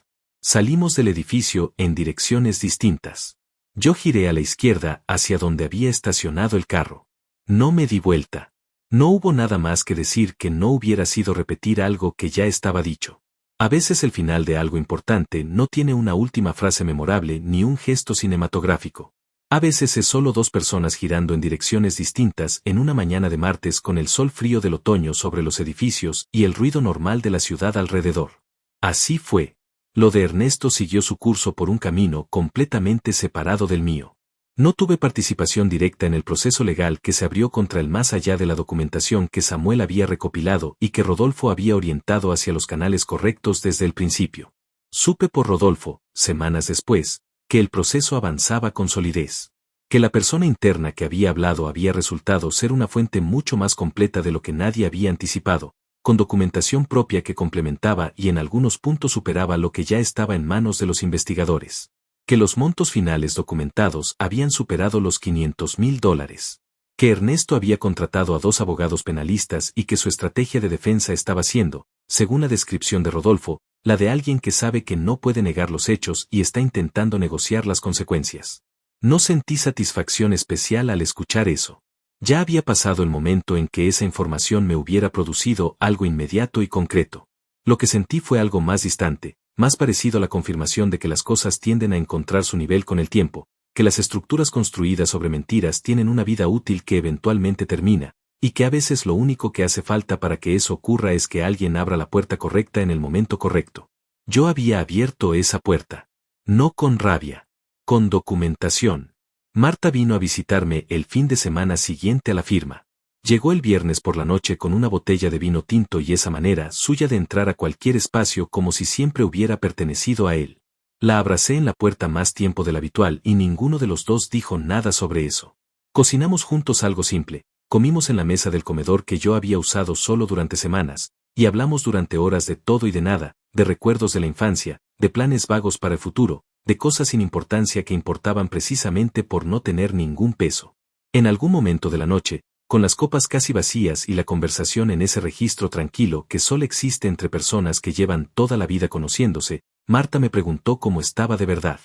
Salimos del edificio en direcciones distintas. Yo giré a la izquierda hacia donde había estacionado el carro. No me di vuelta. No hubo nada más que decir que no hubiera sido repetir algo que ya estaba dicho. A veces el final de algo importante no tiene una última frase memorable ni un gesto cinematográfico. A veces es solo dos personas girando en direcciones distintas en una mañana de martes con el sol frío del otoño sobre los edificios y el ruido normal de la ciudad alrededor. Así fue. Lo de Ernesto siguió su curso por un camino completamente separado del mío. No tuve participación directa en el proceso legal que se abrió contra él más allá de la documentación que Samuel había recopilado y que Rodolfo había orientado hacia los canales correctos desde el principio. Supe por Rodolfo, semanas después, que el proceso avanzaba con solidez. Que la persona interna que había hablado había resultado ser una fuente mucho más completa de lo que nadie había anticipado, con documentación propia que complementaba y en algunos puntos superaba lo que ya estaba en manos de los investigadores. Que los montos finales documentados habían superado los $500,000. Que Ernesto había contratado a 2 abogados penalistas y que su estrategia de defensa estaba siendo, según la descripción de Rodolfo, la de alguien que sabe que no puede negar los hechos y está intentando negociar las consecuencias. No sentí satisfacción especial al escuchar eso. Ya había pasado el momento en que esa información me hubiera producido algo inmediato y concreto. Lo que sentí fue algo más distante, más parecido a la confirmación de que las cosas tienden a encontrar su nivel con el tiempo, que las estructuras construidas sobre mentiras tienen una vida útil que eventualmente termina, y que a veces lo único que hace falta para que eso ocurra es que alguien abra la puerta correcta en el momento correcto. Yo había abierto esa puerta. No con rabia. Con documentación. Marta vino a visitarme el fin de semana siguiente a la firma. Llegó el viernes por la noche con una botella de vino tinto y esa manera suya de entrar a cualquier espacio como si siempre hubiera pertenecido a él. La abracé en la puerta más tiempo del habitual y ninguno de los dos dijo nada sobre eso. Cocinamos juntos algo simple, comimos en la mesa del comedor que yo había usado solo durante semanas, y hablamos durante horas de todo y de nada, de recuerdos de la infancia, de planes vagos para el futuro, de cosas sin importancia que importaban precisamente por no tener ningún peso. En algún momento de la noche, con las copas casi vacías y la conversación en ese registro tranquilo que solo existe entre personas que llevan toda la vida conociéndose, Marta me preguntó cómo estaba de verdad.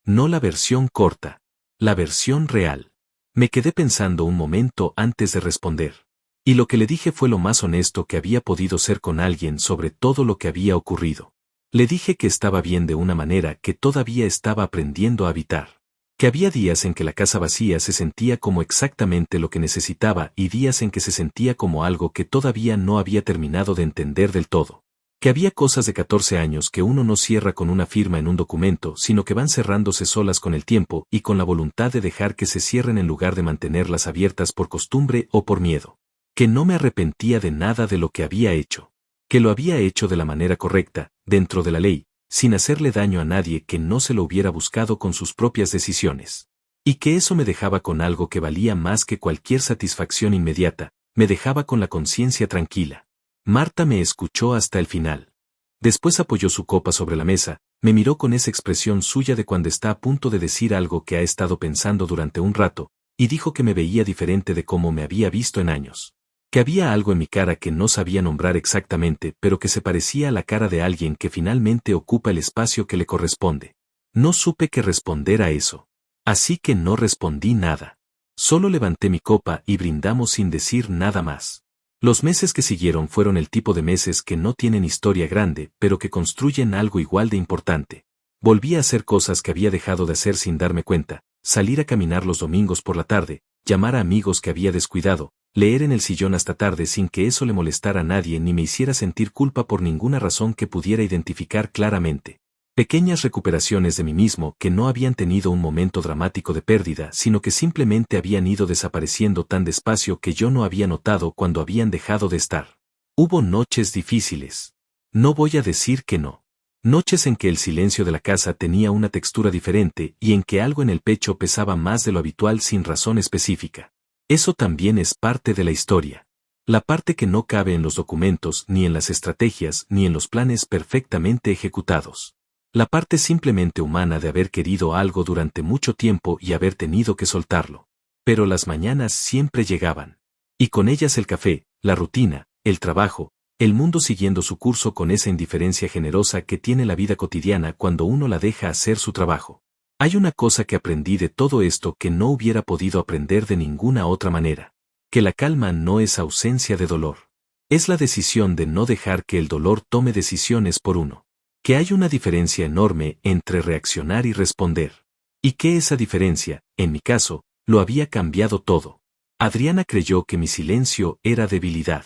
No la versión corta. La versión real. Me quedé pensando un momento antes de responder. Y lo que le dije fue lo más honesto que había podido ser con alguien sobre todo lo que había ocurrido. Le dije que estaba bien de una manera que todavía estaba aprendiendo a habitar. Que había días en que la casa vacía se sentía como exactamente lo que necesitaba y días en que se sentía como algo que todavía no había terminado de entender del todo. Que había cosas de 14 años que uno no cierra con una firma en un documento, sino que van cerrándose solas con el tiempo y con la voluntad de dejar que se cierren en lugar de mantenerlas abiertas por costumbre o por miedo. Que no me arrepentía de nada de lo que había hecho. Que lo había hecho de la manera correcta, dentro de la ley, sin hacerle daño a nadie que no se lo hubiera buscado con sus propias decisiones. Y que eso me dejaba con algo que valía más que cualquier satisfacción inmediata, me dejaba con la conciencia tranquila. Marta me escuchó hasta el final. Después apoyó su copa sobre la mesa, me miró con esa expresión suya de cuando está a punto de decir algo que ha estado pensando durante un rato, y dijo que me veía diferente de cómo me había visto en años. Que había algo en mi cara que no sabía nombrar exactamente, pero que se parecía a la cara de alguien que finalmente ocupa el espacio que le corresponde. No supe qué responder a eso. Así que no respondí nada. Solo levanté mi copa y brindamos sin decir nada más. Los meses que siguieron fueron el tipo de meses que no tienen historia grande, pero que construyen algo igual de importante. Volví a hacer cosas que había dejado de hacer sin darme cuenta, salir a caminar los domingos por la tarde, llamar a amigos que había descuidado, leer en el sillón hasta tarde sin que eso le molestara a nadie ni me hiciera sentir culpa por ninguna razón que pudiera identificar claramente. Pequeñas recuperaciones de mí mismo que no habían tenido un momento dramático de pérdida, sino que simplemente habían ido desapareciendo tan despacio que yo no había notado cuando habían dejado de estar. Hubo noches difíciles. No voy a decir que no. Noches en que el silencio de la casa tenía una textura diferente y en que algo en el pecho pesaba más de lo habitual sin razón específica. Eso también es parte de la historia. La parte que no cabe en los documentos, ni en las estrategias, ni en los planes perfectamente ejecutados. La parte simplemente humana de haber querido algo durante mucho tiempo y haber tenido que soltarlo. Pero las mañanas siempre llegaban. Y con ellas el café, la rutina, el trabajo, el mundo siguiendo su curso con esa indiferencia generosa que tiene la vida cotidiana cuando uno la deja hacer su trabajo. Hay una cosa que aprendí de todo esto que no hubiera podido aprender de ninguna otra manera. Que la calma no es ausencia de dolor. Es la decisión de no dejar que el dolor tome decisiones por uno. Que hay una diferencia enorme entre reaccionar y responder. Y que esa diferencia, en mi caso, lo había cambiado todo. Adriana creyó que mi silencio era debilidad.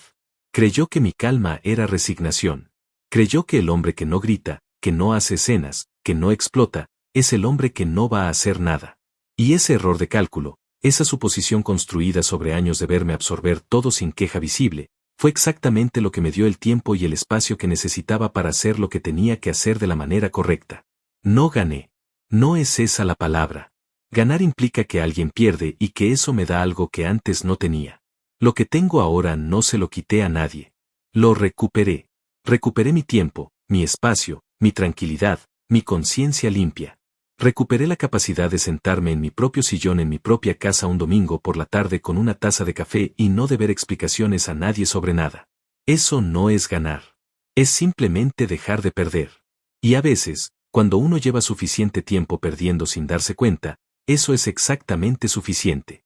Creyó que mi calma era resignación. Creyó que el hombre que no grita, que no hace escenas, que no explota, es el hombre que no va a hacer nada. Y ese error de cálculo, esa suposición construida sobre años de verme absorber todo sin queja visible, fue exactamente lo que me dio el tiempo y el espacio que necesitaba para hacer lo que tenía que hacer de la manera correcta. No gané. No es esa la palabra. Ganar implica que alguien pierde y que eso me da algo que antes no tenía. Lo que tengo ahora no se lo quité a nadie. Lo recuperé. Recuperé mi tiempo, mi espacio, mi tranquilidad, mi conciencia limpia. Recuperé la capacidad de sentarme en mi propio sillón en mi propia casa un domingo por la tarde con una taza de café y no deber explicaciones a nadie sobre nada. Eso no es ganar. Es simplemente dejar de perder. Y a veces, cuando uno lleva suficiente tiempo perdiendo sin darse cuenta, eso es exactamente suficiente.